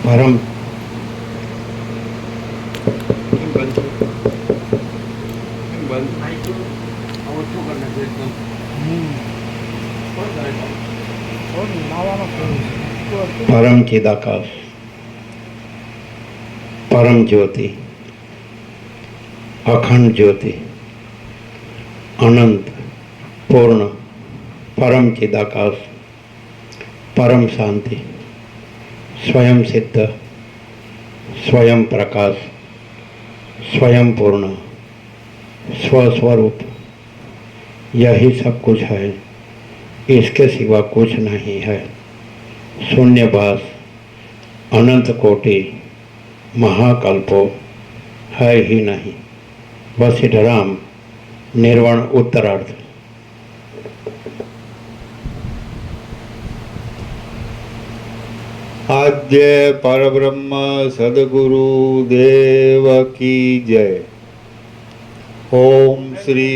परम परम चिदाकाश, परम ज्योति, अखंड ज्योति, अनंत पूर्ण परम चिदाकाश, परम शांति, स्वयं सिद्ध, स्वयं प्रकाश, स्वयं पूर्ण, स्वस्वरूप, यही सब कुछ है, इसके सिवा कुछ नहीं है। शून्यवास, अनंत कोटि, महाकल्पो है ही नहीं। वशिष्ठराम निर्वाण उत्तरार्ध। आद्य परब्रह्म सद्गुरु देव की जय। ओम श्री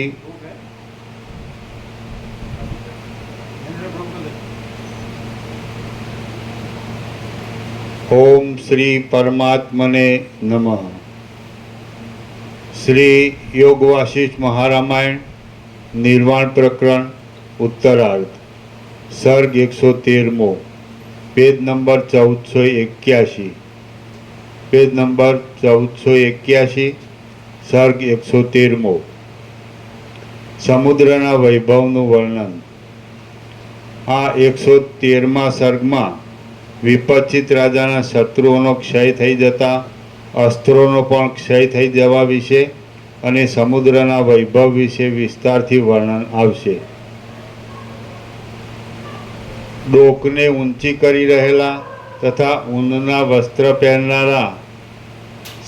ओम श्री परमात्मने नमः। श्री योग वासिष्ठ महारामायण निर्वाण प्रकरण उत्तरार्ध, सर्ग 113मो, पेज नंबर 1481, पेज नंबर 1481, सर्ग 113मो। समुद्રના વૈભવનું વર્ણન। આ 113મા સર્ગમાં વિપચિત રાજાના શત્રુઓનો ક્ષય થઈ જતા અસ્ત્રોનો પણ ક્ષય થઈ જવા વિશે અને સમુદ્રના વૈભવ વિશે વિસ્તારથી વર્ણન આવશે। ડોકને ઊંચી કરી રહેલા તથા ઊનના વસ્ત્ર પહેરનારા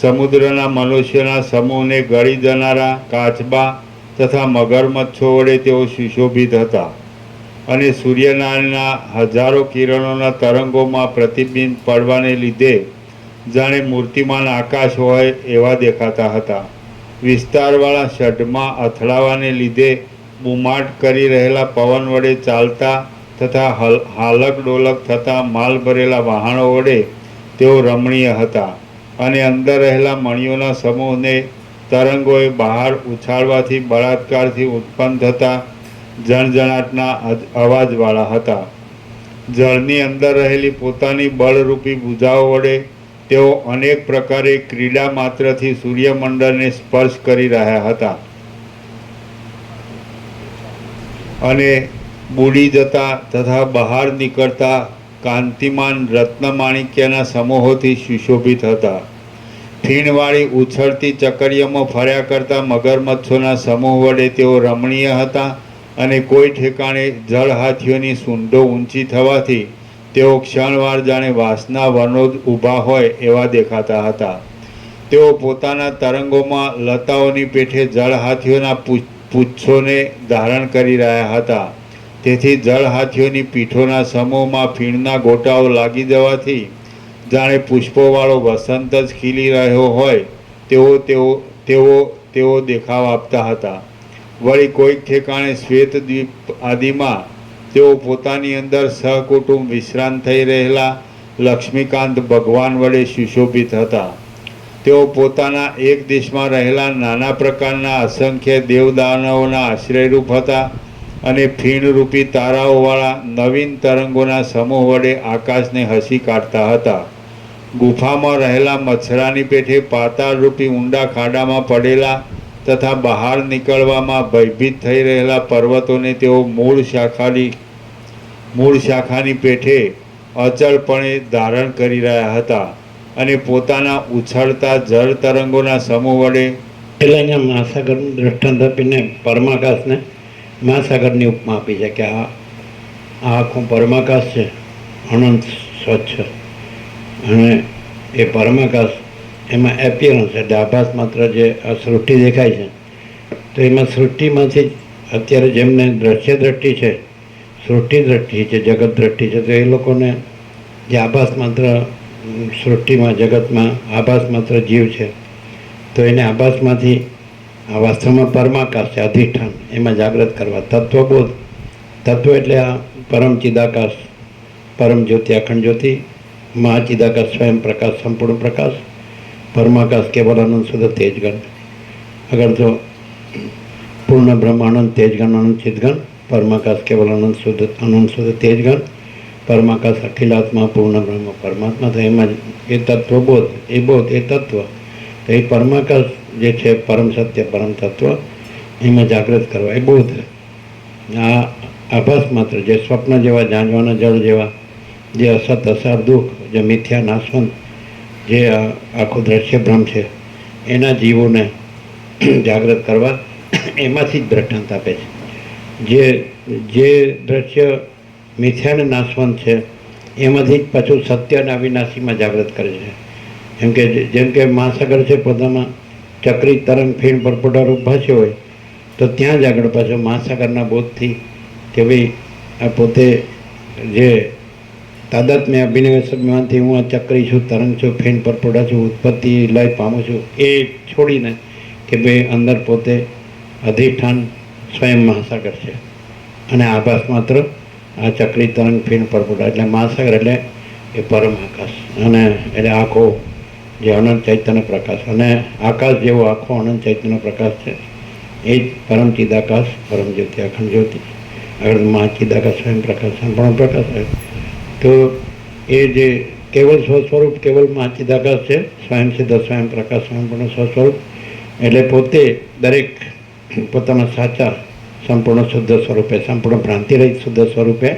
સમુદ્રના મનુષ્યના સમૂહને ગળી જનારા કાચબા તથા મગરમચ્છો વડે તેઓ સુશોભિત હતા અને સૂર્યનારાયણના હજારો કિરણોના તરંગોમાં પ્રતિબિંબ પડવાને લીધે જાણે મૂર્તિમાન આકાશ હોય એવા દેખાતા હતા। વિસ્તારવાળા ષઢમાં અથડાવાને લીધે બુમાટ કરી રહેલા પવન વડે ચાલતા તથા હાલક ડોલક થતા માલ ભરેલા વાહનો વડે તેઓ રમણીય હતા અને અંદર રહેલા મણિયોના સમૂહને તરંગોએ બહાર ઉછાળવાથી બળાત્કારથી ઉત્પન્ન થતા જણજણાટના અવાજવાળા હતા। જળની અંદર રહેલી પોતાની બળરૂપી ભુજાઓ વડે તેઓ અનેક પ્રકારે ક્રીડા માત્રથી સૂર્યમંડળને સ્પર્શ કરી રહ્યા હતા અને બુડી જતા તથા બહાર નીકળતા કાંતિમાન રત્નમાણિક્યના સમૂહોથી સુશોભિત હતા। ફીણવાળી ઉછળતી ચકરીઓમાં ફર્યા કરતા મગરમચ્છોના સમૂહ વડે તેઓ રમણીય હતા અને કોઈ ઠેકાણે જળ હાથીઓની સૂંઢો ઊંચી થવાથી તેઓ ક્ષણવાર જાણે વાસના વનો ઊભા હોય એવા દેખાતા હતા। તેઓ પોતાના તરંગોમાં લતાઓની પેઠે જળ હાથીઓના પૂંછોને ધારણ કરી રહ્યા હતા તેથી જળહાથીઓની પીઠોના સમૂહમાં ફીણના ગોટાઓ લાગી જવાથી જાણે પુષ્પોવાળો વસંત જ ખીલી રહ્યો હોય તેવો દેખાવ આપતા હતા. વળી કોઈક ઠેકાણે શ્વેતદ્વીપ આદિમાં તેઓ પોતાની અંદર સહકુટુંબ વિશ્રાંત થઈ રહેલા લક્ષ્મીકાંત ભગવાન વડે સુશોભિત હતા. તેઓ પોતાના એક દેશમાં રહેલા નાના પ્રકારના અસંખ્ય દેવદાનવોના આશ્રયરૂપ હતા અને ફીણરૂપી તારાઓવાળા નવીન તરંગોના સમૂહ વડે આકાશને હસી કાઢતા હતા. ગુફામાં રહેલા મચ્છરાની પેઠે પાતાળરૂપી ઊંડા ખાડામાં પડેલા તથા બહાર નીકળવામાં ભયભીત થઈ રહેલા પર્વતોને તેઓ મૂળ શાખાની પેઠે અચળપણે ધારણ કરી રહ્યા હતા અને પોતાના ઉછળતા જળ તરંગોના સમૂહ વડે એટલે અહીંયા મહાસાગરનું દ્રષ્ટાંત આપીને પરમાકાશને મહાસાગરની ઉપમા આપી છે કે આ આખું પરમાકાશ છે, અનંત સ્વચ્છ, અને એ પરમાકાશ એમાં એપિયરન્સ એટલે આભાસ માત્ર જે આ સૃષ્ટિ દેખાય છે તો એમાં સૃષ્ટિમાંથી જ અત્યારે જેમને દ્રશ્ય દ્રષ્ટિ છે, સૃષ્ટિ દ્રષ્ટિ છે, જગત દ્રષ્ટિ છે, તો એ લોકોને જે આભાસ માત્ર સૃષ્ટિમાં જગતમાં આભાસ માત્ર જીવ છે તો એને આભાસમાંથી આ વાસ્તવમાં પરમાકાશ છે, અધિષ્ઠાન, એમાં જાગૃત કરવા. તત્વબોધ, તત્વ એટલે આ પરમ ચિદાકાશ, પરમ જ્યોતિ, અખંડ જ્યોતિ, મહાચિદાકાશ, સ્વયં પ્રકાશ, સંપૂર્ણ પ્રકાશ, પરમાકાશ, કેવલ અનંત શુદ્ધ તેજગણ. આગળ તો પૂર્ણ બ્રહ્મ, અનંત તેજગણ, અનંત ચિદગણ, પરમાકાશ, કેવલ અનંત શુદ્ધ તેજગણ, પરમાકાશ, અખિલાત્મા, પૂર્ણ બ્રહ્મ, પરમાત્મા. તો એમાં જ એ તત્વબોધ, એ બોધ, એ તત્વ, તો એ પરમાકાશ જે છે, પરમ સત્ય, પરમ તત્વ, એમાં જાગૃત કરવા, એ બોધ. આ આભાસ માત્ર જે સ્વપ્ન જેવા, ઝાંઝવાના જળ જેવા, જે અસત, અસાર, દુઃખ, જે મિથ્યા, નાશવંત, જે આખું દ્રશ્ય ભ્રમ છે એના જીવોને જાગૃત કરવા એમાંથી જ દ્રષ્ટાંત આપે છે. જે દ્રશ્ય મિથ્યાને નાશવંત છે એમાંથી જ પાછું સત્ય અને અવિનાશીમાં જાગૃત કરે છે. જેમ કે મહાસાગર છે, પોતામાં ચક્રી તરંગ ફીણ પરપોટા રૂપ ભાષ્ય હોય તો ત્યાં જ આગળ પાછો મહાસાગરના બોધથી કે ભાઈ આ પોતે જે તાદાત્મ્ય અભિનય સન્માનથી હું આ ચક્રી છું, તરંગ છું, ફેન પરપોડા છું, ઉત્પત્તિ લય પામું છું, એ છોડીને કે ભાઈ અંદર પોતે અધિષ્ઠાન સ્વયં મહાસાગર છે અને આભાસ માત્ર આ ચક્રી તરંગ ફેન પરપોડા, એટલે મહાસાગર એટલે એ પરમ આકાશ, અને એટલે આખો જે અનંત ચૈતન્ય પ્રકાશ, અને આકાશ જેવો આખો અનંત ચૈતન્ય પ્રકાશ છે એ જ પરમ ચિદાકાશ, પરમ જ્યોતિ, અખંડ જ્યોતિ. આગળ મહાચિદાકાશ, સ્વયં પ્રકાશ, સંપૂર્ણ પ્રકાશ. તો એ જે કેવલ સ્વસ્વરૂપ, કેવલ મહાચિદાકાશ છે, સ્વયં સિદ્ધ, સ્વયં પ્રકાશ, સંપૂર્ણ સ્વસ્વરૂપ, એટલે પોતે દરેક પોતાના સાચા સંપૂર્ણ શુદ્ધ સ્વરૂપે, સંપૂર્ણ ભ્રાંતિરહિત શુદ્ધ સ્વરૂપે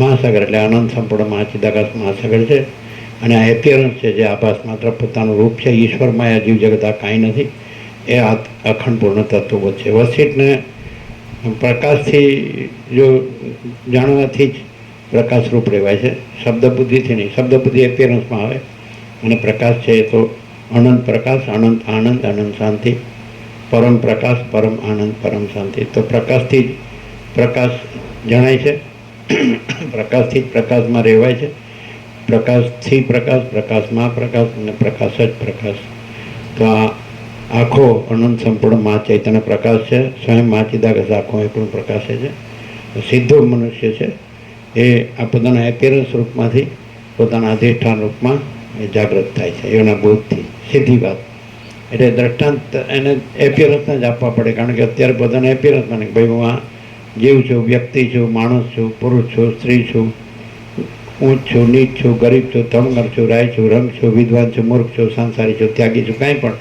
મહાસાગર એટલે આનંદ સંપૂર્ણ મહાચિદાકાશ મહાસાગર છે. અને આ એપિયરન્સ છે, જે આભાસ માત્ર પોતાનું રૂપ છે, ઈશ્વર માયા જીવ જગત આ કાંઈ નથી, એ અખંડ પૂર્ણ તત્વ છે. વસિષ્ઠને પ્રકાશથી જો જાણવાથી જ પ્રકાશ રૂપ રહેવાય છે, શબ્દ બુદ્ધિથી નહીં. શબ્દ બુદ્ધિ એપિયરન્સમાં આવે અને પ્રકાશ છે એ તો અનંત પ્રકાશ, અનંત આનંદ, અનંત શાંતિ, પરમ પ્રકાશ, પરમ આનંદ, પરમ શાંતિ. તો પ્રકાશથી જ પ્રકાશ જણાય છે, પ્રકાશથી જ પ્રકાશમાં રહેવાય છે, પ્રકાશથી પ્રકાશ, પ્રકાશમાં પ્રકાશ અને પ્રકાશ જ પ્રકાશ. તો આ આખો અનંત સંપૂર્ણ મહા ચૈતન્ય પ્રકાશ છે, સ્વયં મહાચિદાકાશ આખો એ પણ પ્રકાશે છે. સીધો મનુષ્ય છે એ આ પોતાના એપિયરન્સ રૂપમાંથી પોતાના અધિષ્ઠાન રૂપમાં એ જાગૃત થાય છે, એના બોધથી. સીધી વાત એટલે દ્રષ્ટાંત એને એપિયરન્સને જ આપવા પડે, કારણ કે અત્યારે પોતાના એપિયરન્સમાં નહીં, ભાઈ હું આ જીવ છું, વ્યક્તિ છું, માણસ છું, પુરુષ છું, સ્ત્રી છું, ઊંચ છું, નીચ છું, ગરીબ છું, તમગર છું, રાય છું, રંગ છું, વિદ્વાન છું, મૂર્ખ છું, સંસારી છું, ત્યાગી છું, કાંઈ પણ,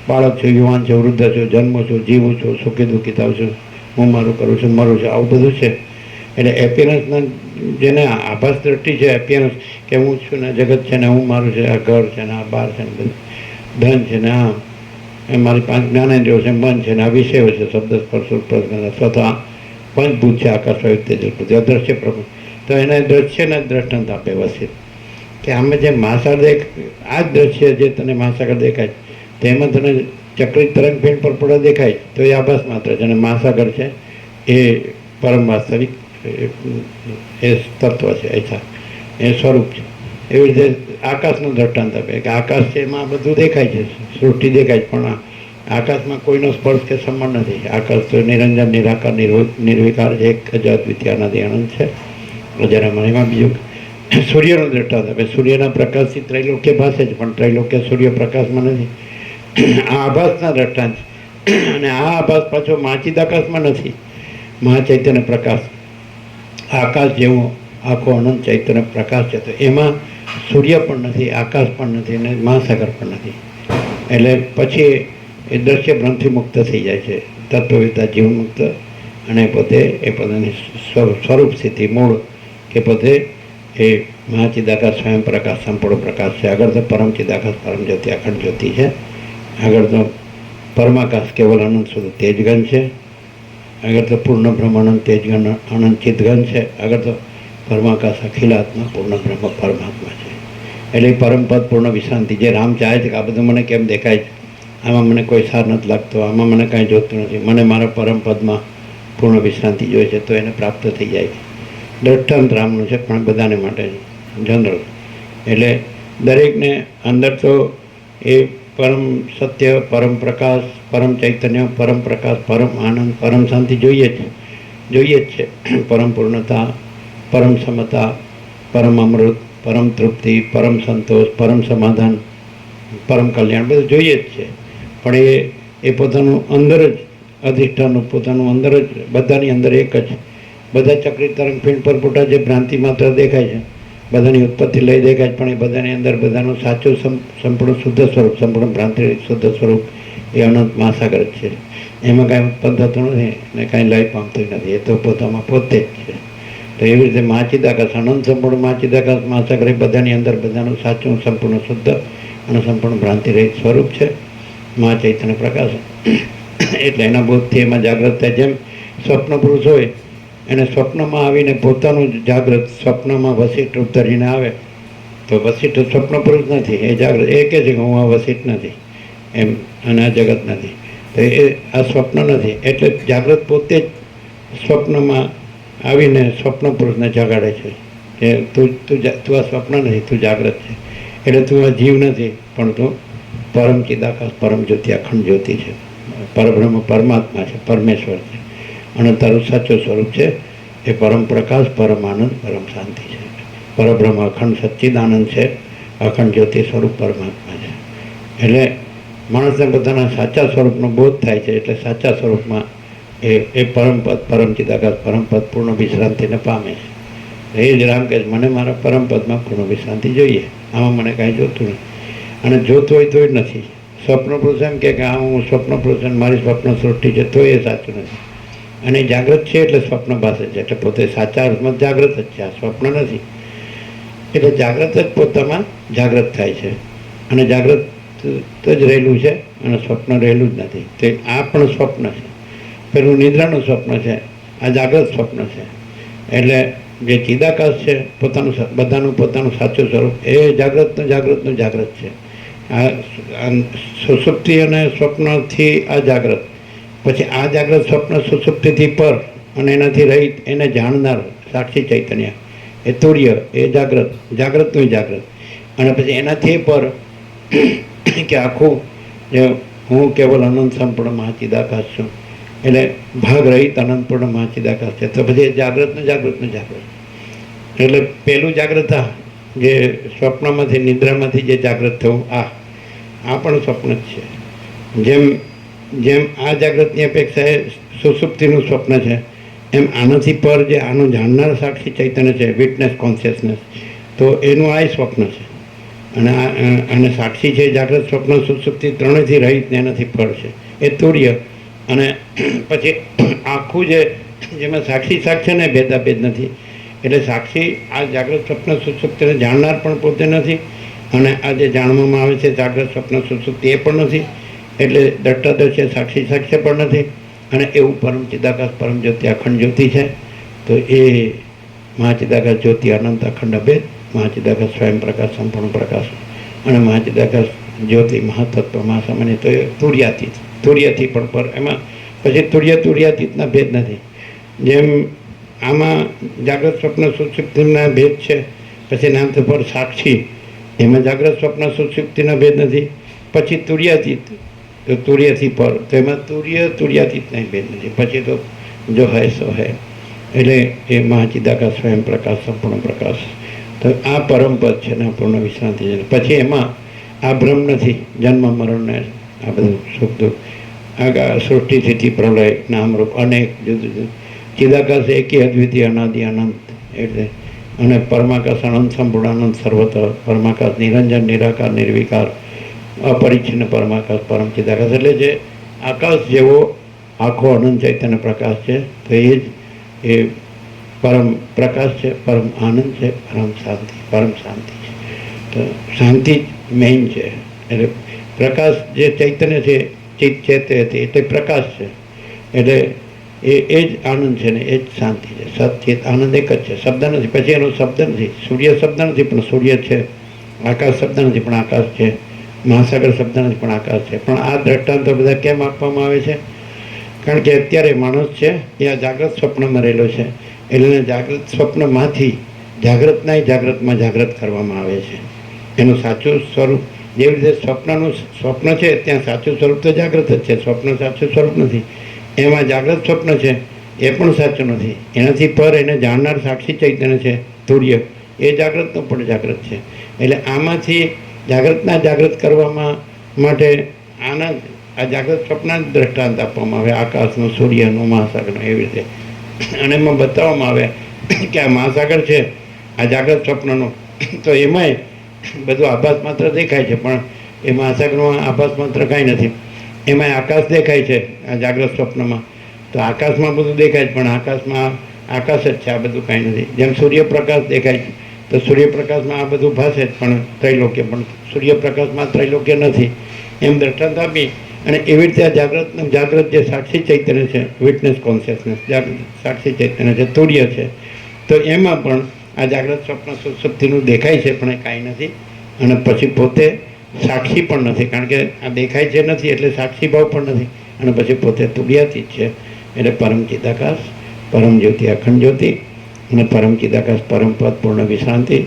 બાળક છું, યુવાન છું, વૃદ્ધ છું, જન્મ છું, જીવું છું, સુખી દુઃખી થાઉં છું, હું મારું કરું છું, મરું છું, આવું બધું છે. એટલે એપિયરન્સના જેને આભાસ દ્રષ્ટિ છે, એપિયરન્સ કે હું છું ને જગત છે ને હું મારું છે, આ ઘર છે ને આ બાર છે ને બધું ધન છે ને આ મારી પાંચ જ્ઞાનેન્દ્રિયો છે, મન છે ને આ વિષયો છે, શબ્દ સ્પર્શ અથવા તો આ પંચભૂત છે, આકાશ વાયુ તેજ પૃથ્વી, અદ્રશ્ય પ્રભુ. તો એને દ્રશ્યના દ્રષ્ટાંત આપે વસિત કે આમે જે મહાસાગર આ જ દ્રશ્ય જે તને મહાસાગર દેખાય તેમાં તને ચક્રી તરંગ ફીણ પરપોડા દેખાય તો એ આભાસ માત્ર છે, અને મહાસાગર છે એ પરમ વાસ્તવિક એ તત્વ છે, એછા એ સ્વરૂપ છે. એવી રીતે આકાશનું દ્રષ્ટાંત આપે કે આકાશ છે એમાં બધું દેખાય છે, સૃષ્ટિ દેખાય છે, પણ આકાશમાં કોઈનો સ્પર્શ કે સંબંધ નથી. આકાશ તો નિરંજન નિરાકાર નિર્વિકાર છે, એક જ અદ્વિતીય નથી, અનંત છે, અજરામર. એમાં બીજું સૂર્યનું દ્રષ્ટાંત આપે. સૂર્યના પ્રકાશથી ત્રૈલોક્ય ભાસે છે, પણ ત્રૈલોક્ય સૂર્ય પ્રકાશમાં નથી. આ આભાસના દ્રષ્ટાંત છે, અને આ આભાસ પાછો મહાચિદાકાશમાં નથી. મહાચૈતન્ય પ્રકાશ, આકાશ જેવો આખો અનંત ચૈતન્ય પ્રકાશ છે, તો એમાં સૂર્ય પણ નથી, આકાશ પણ નથી, અને મહાસાગર પણ નથી. એટલે પછી એ દ્રશ્ય ભ્રમથી મુક્ત થઈ જાય છે, તત્વવિદતા જીવનમુક્ત, અને પોતે એ પોતાની સ્વરૂપ સ્થિતિ મૂળ કે પોતે એ મહાચિદાકાશ સ્વયં પ્રકાશ સંપૂર્ણ પ્રકાશ છે. આગળ તો પરમ ચિદાકાશ પરમ જ્યોતિ અખંડ જ્યોતિ છે. આગળ તો પરમાકાશ કેવલ અનંત સુધી તેજગન છે. આગળ તો પૂર્ણ બ્રહ્મ અનંત તેજગન અનંત ચિદગન છે. આગળ તો પરમાકાશ અખિલાત્મા પૂર્ણ બ્રહ્મ પરમાત્મા છે. એટલે પરમપદ પૂર્ણ વિશ્રાંતિ, જે રામ ચાહે છે કે આ બધું મને કેમ દેખાય છે, આમાં મને કોઈ સાર નથી લાગતો, આમાં મને કાંઈ જોતું નથી, મને મારા પરમપદમાં પૂર્ણ વિશ્રાંતિ જોઈએ છે, તો એને પ્રાપ્ત થઈ જાય છે. દ્રષ્ટાંત રામનું છે, પણ બધાને માટે જનરલ. એટલે દરેકને અંદર તો એ પરમ સત્ય, પરમ પ્રકાશ, પરમ ચૈતન્ય, પરમ પ્રકાશ, પરમ આનંદ, પરમ શાંતિ જોઈએ જ છે. પરમ પૂર્ણતા, પરમ સમતા, પરમ અમૃત, પરમ તૃપ્તિ, પરમ સંતોષ, પરમ સમાધાન, પરમ કલ્યાણ બધું જોઈએ જ છે. પણ એ પોતાનું અંદર જ અધિષ્ઠાનનું, પોતાનું અંદર જ બધાની અંદર એક જ. બધા ચક્રી તરંગ ફીણ પર પોટા જે ભ્રાંતિ માત્ર દેખાય છે, બધાની ઉત્પત્તિ લઈ દેખાય છે, પણ એ બધાની અંદર બધાનું સાચું સંપૂર્ણ શુદ્ધ સ્વરૂપ, સંપૂર્ણ ભ્રાંતિ શુદ્ધ સ્વરૂપ એ અનંત મહાસાગર જ છે. એમાં કાંઈ ઉત્પન્ન થતું નથી ને કાંઈ લય પામતું નથી, એ તો પોતામાં પોતે જ છે. તો એવી રીતે મહાચિદાકાશ અનંત સંપૂર્ણ મહાચિદાકાશ મહાસાગર એ બધાની અંદર બધાનું સાચું સંપૂર્ણ શુદ્ધ અને સંપૂર્ણ ભ્રાંતિ રહિત સ્વરૂપ છે, મહાચૈતન્ય પ્રકાશ. એટલે એના બોધથી એમાં જાગૃત થાય. જેમ સ્વપ્ન પુરુષ હોય, એને સ્વપ્નમાં આવીને પોતાનું જાગૃત સ્વપ્નમાં વસિષ્ઠ રૂપ ધરીને આવે, તો વસિષ્ઠ સ્વપ્ન પુરુષ નથી, એ જાગૃત. એ કહે છે કે હું આ વસિષ્ઠ નથી એમ, અને આ જગત નથી, તો એ આ સ્વપ્ન નથી. એટલે જાગૃત પોતે જ સ્વપ્નમાં આવીને સ્વપ્ન પુરુષને જગાડે છે કે તું આ સ્વપ્ન નથી, તું જાગૃત છે. એટલે તું આ જીવ નથી, પણ તું પરમ ચિદાકાશ પરમ જ્યોતિ અખંડ જ્યોતિ છે, પરબ્રહ્મ પરમાત્મા છે, પરમેશ્વર છે, અને તારું સાચું સ્વરૂપ છે એ પરમ પ્રકાશ, પરમ આનંદ, પરમ શાંતિ છે. પરબ્રહ્મ અખંડ સચ્ચિદાનંદ છે, અખંડ જ્યોતિ સ્વરૂપ પરમાત્મા છે. એટલે માણસને પોતાના સાચા સ્વરૂપનો બોધ થાય છે. એટલે સાચા સ્વરૂપમાં એ પરમપદ, પરમ ચિદાકાશ પરમપદ પૂર્ણ વિશ્રાંતિને પામે છે. એ જ રામ કહે છે મને મારા પરમપદમાં પૂર્ણ વિશ્રાંતિ જોઈએ, આમાં મને કાંઈ જોતું નથી. અને જોતું હોય તોય નથી. સ્વપ્ન પુરુષ એમ કે હા હું સ્વપ્ન પુરુષ, મારી સ્વપ્ન સૃષ્ટિ છે, તો એ સાચું નથી. અને જાગૃત છે એટલે સ્વપ્ન પાસે છે, એટલે પોતે સાચા અર્થમાં જાગૃત જ છે, આ સ્વપ્ન નથી. એટલે જાગૃત જ પોતામાં જાગૃત થાય છે, અને જાગૃત જ રહેલું છે, અને સ્વપ્ન રહેલું જ નથી. તે આ પણ સ્વપ્ન છે, પેલું નિદ્રાનું સ્વપ્ન છે, આ જાગૃત સ્વપ્ન છે. એટલે જે ચિદાકાશ છે પોતાનું બધાનું પોતાનું સાચું સ્વરૂપ એ જાગૃતનું જાગૃત છે. આ સુષુપ્તિ અને સ્વપ્નથી આ જાગૃત, પછી આ જાગૃત સ્વપ્ન સુષુપ્તિથી પર, અને એનાથી રહિત એને જાણનાર સાક્ષી ચૈતન્ય એ તુર્ય, એ જાગૃતનું જાગૃત. અને પછી એનાથી પર કે આખું જે હું કેવલ અનંત સંપૂર્ણ મહાચિદાકાશ છું, એટલે ભાગ રહિત અનંતપૂર્ણ મહાચિદાકાશ છે. તો પછી જાગૃતનું જાગૃત. એટલે પહેલું જાગૃતતા જે સ્વપ્નમાંથી નિદ્રામાંથી જે જાગૃત થવું, આ પણ સ્વપ્ન જ છે. જેમ આ જાગૃતની અપેક્ષાએ સુષુપ્તિનું સ્વપ્ન છે, એમ આનાથી પર જે આનું જાણનાર સાક્ષી ચૈતન્ય છે, વિટનેસ કોન્શિયસનેસ, તો એનું આ સ્વપ્ન છે. અને સાક્ષી છે જાગૃત સ્વપ્ન સુષુપ્તિ ત્રણેયથી રહિત ને એનાથી પર છે, એ તુર્ય. અને પછી આખું જેમાં સાક્ષી સાક્ષી ને ભેદાભેદ નથી. એટલે સાક્ષી આ જાગૃત સ્વપ્ન સુષુપ્તિને જાણનાર પણ પોતે નથી, અને આ જે જાણવામાં આવે છે જાગૃત સ્વપ્ન સુષુપ્તિ એ પણ નથી. એટલે દ્રષ્ટાદર્શી સાક્ષી સાક્ષ્ય પણ નથી. અને એવું પરમ ચિદાકાશ પરમ જ્યોતિ અખંડ જ્યોતિ છે. તો એ મહાચિદાકાશ જ્યોતિ અનંત અખંડ અભેદ, મહાચિદાકાશ સ્વયં પ્રકાશ સંપૂર્ણ પ્રકાશ, અને મહાચિદાકાશ જ્યોતિ મહાતત્વ મહાસામાન્ય, તો એ તુર્યાથી પણ પર. એમાં પછી તુર્યાતીતના ભેદ નથી. જેમ આમાં જાગ્રત સ્વપ્ન સુષુપ્તિના ભેદ છે. પછી નામ તો પર સાક્ષી, એમાં જાગ્રત સ્વપ્ન સુષુપ્તિના ભેદ નથી. પછી તુર્યાતીત, તો તુર્યથી પર, તો એમાં તુર્યાતીતના ભેદ નથી. પછી તો જો હૈ સો હૈ, એટલે એ મહાચિદાકાશ સ્વયં પ્રકાશ, સંપૂર્ણ પ્રકાશ. તો આ પરમપદ છે ને પૂર્ણ વિશ્રાંતિ છે. પછી એમાં આ ભ્રમ નથી, જન્મ મરણને આ બધું સુખ દુઃખ, આ સૃષ્ટિ સ્થિતિ પ્રલય નામરૂપ અનેક જુદું જુદું. ચિદાકાશ એકી અદ્વિતીય અનાદિ અનંત, એટલે અને પરમાકાશ અનંત સંપૂર્ણ અનંત સર્વત્ર. પરમાકાશ નિરંજન નિરાકાર નિર્વિકાર અપરિચ્છિન્ન પરમાકાશ પરમ ચિદાકાશ. એટલે જે આકાશ જેવો આખો અનંત ચૈતન્ય પ્રકાશ છે, તો એ જ એ પરમ પ્રકાશ છે, પરમ આનંદ છે, પરમ શાંતિ છે. તો શાંતિ જ મેઇન છે. એટલે પ્રકાશ જે ચૈતન્ય છે, ચિત્ત ચેતે હતી એટલે પ્રકાશ છે, એટલે એ જ આનંદ છે ને એ જ શાંતિ છે. સચિત આનંદ એક જ છે, શબ્દ નથી. પછી એનો શબ્દ નથી, સૂર્ય શબ્દ નથી પણ સૂર્ય છે. આકાશ શબ્દ નથી પણ આકાશ છે. મહાસાગર શબ્દ નથી પણ આકાશ છે. પણ આ દ્રષ્ટાંતો બધા કેમ આપવામાં આવે છે? કારણ કે અત્યારે માણસ છે એ આ જાગ્રત સ્વપ્નમાં રહેલો છે, એટલે જાગ્રત સ્વપ્નમાંથી જાગ્રતમાં જાગ્રત કરવામાં આવે છે. એનું સાચું સ્વરૂપ જેવી રીતે સ્વપ્ન છે, ત્યાં સાચું સ્વરૂપ તો જાગ્રત જ છે, સ્વપ્ન સાચું સ્વરૂપ નથી. એમાં જાગ્રત સ્વપ્ન છે એ પણ સાચું નથી. એનાથી પર એને જાણનાર સાક્ષી ચૈતન્ય છે તુર્ય, એ જાગ્રતનો પણ જાગ્રત છે. એટલે આમાંથી જાગ્રત કરવામાં માટે આનંદ આ જાગ્રત સ્વપ્ન દ્રષ્ટાંત આપવામાં આવે, આકાશનું, સૂર્યનું, મહાસાગરનું, એવી રીતે. અને એમાં બતાવવામાં આવે કે આ મહાસાગર છે આ જાગ્રત સ્વપ્નનો, તો એમાંય બધું આભાસ માત્ર દેખાય છે, પણ એ મહાસાગરમાં આભાસ માત્ર કાંઈ નથી. એમાંય આકાશ દેખાય છે આ જાગ્રત સ્વપ્નમાં, તો આકાશમાં બધું દેખાય છે, પણ આકાશમાં આકાશ જ છે, આ બધું કાંઈ નથી. જેમ સૂર્યપ્રકાશ દેખાય છે, તો સૂર્યપ્રકાશમાં આ બધું ભાષે જ, પણ ત્રૈલોક્ય, પણ સૂર્યપ્રકાશમાં ત્રૈલોક્ય નથી. એમ દ્રષ્ટાંત આપી અને એવી રીતે આ જાગ્રત જે સાક્ષી ચૈતન્ય છે, વિટનેસ કોન્શિયસનેસ, સાક્ષી ચૈતન્ય છે, તુર્ય છે, તો એમાં પણ આ જાગ્રત સ્વપ્ન સુષુપ્તિનું દેખાય છે પણ એ કાંઈ નથી. અને પછી પોતે સાક્ષી પણ નથી, કારણ કે આ દેખાય છે નથી એટલે સાક્ષી ભાવ પણ નથી. અને પછી પોતે તુર્યાતીત છે, એટલે પરમ ચિદાકાશ, પરમ જ્યોતિ, અખંડ જ્યોતિ, અને પરમ ચિદાકાશ, પરમ પદ, પૂર્ણ વિશ્રાંતિ,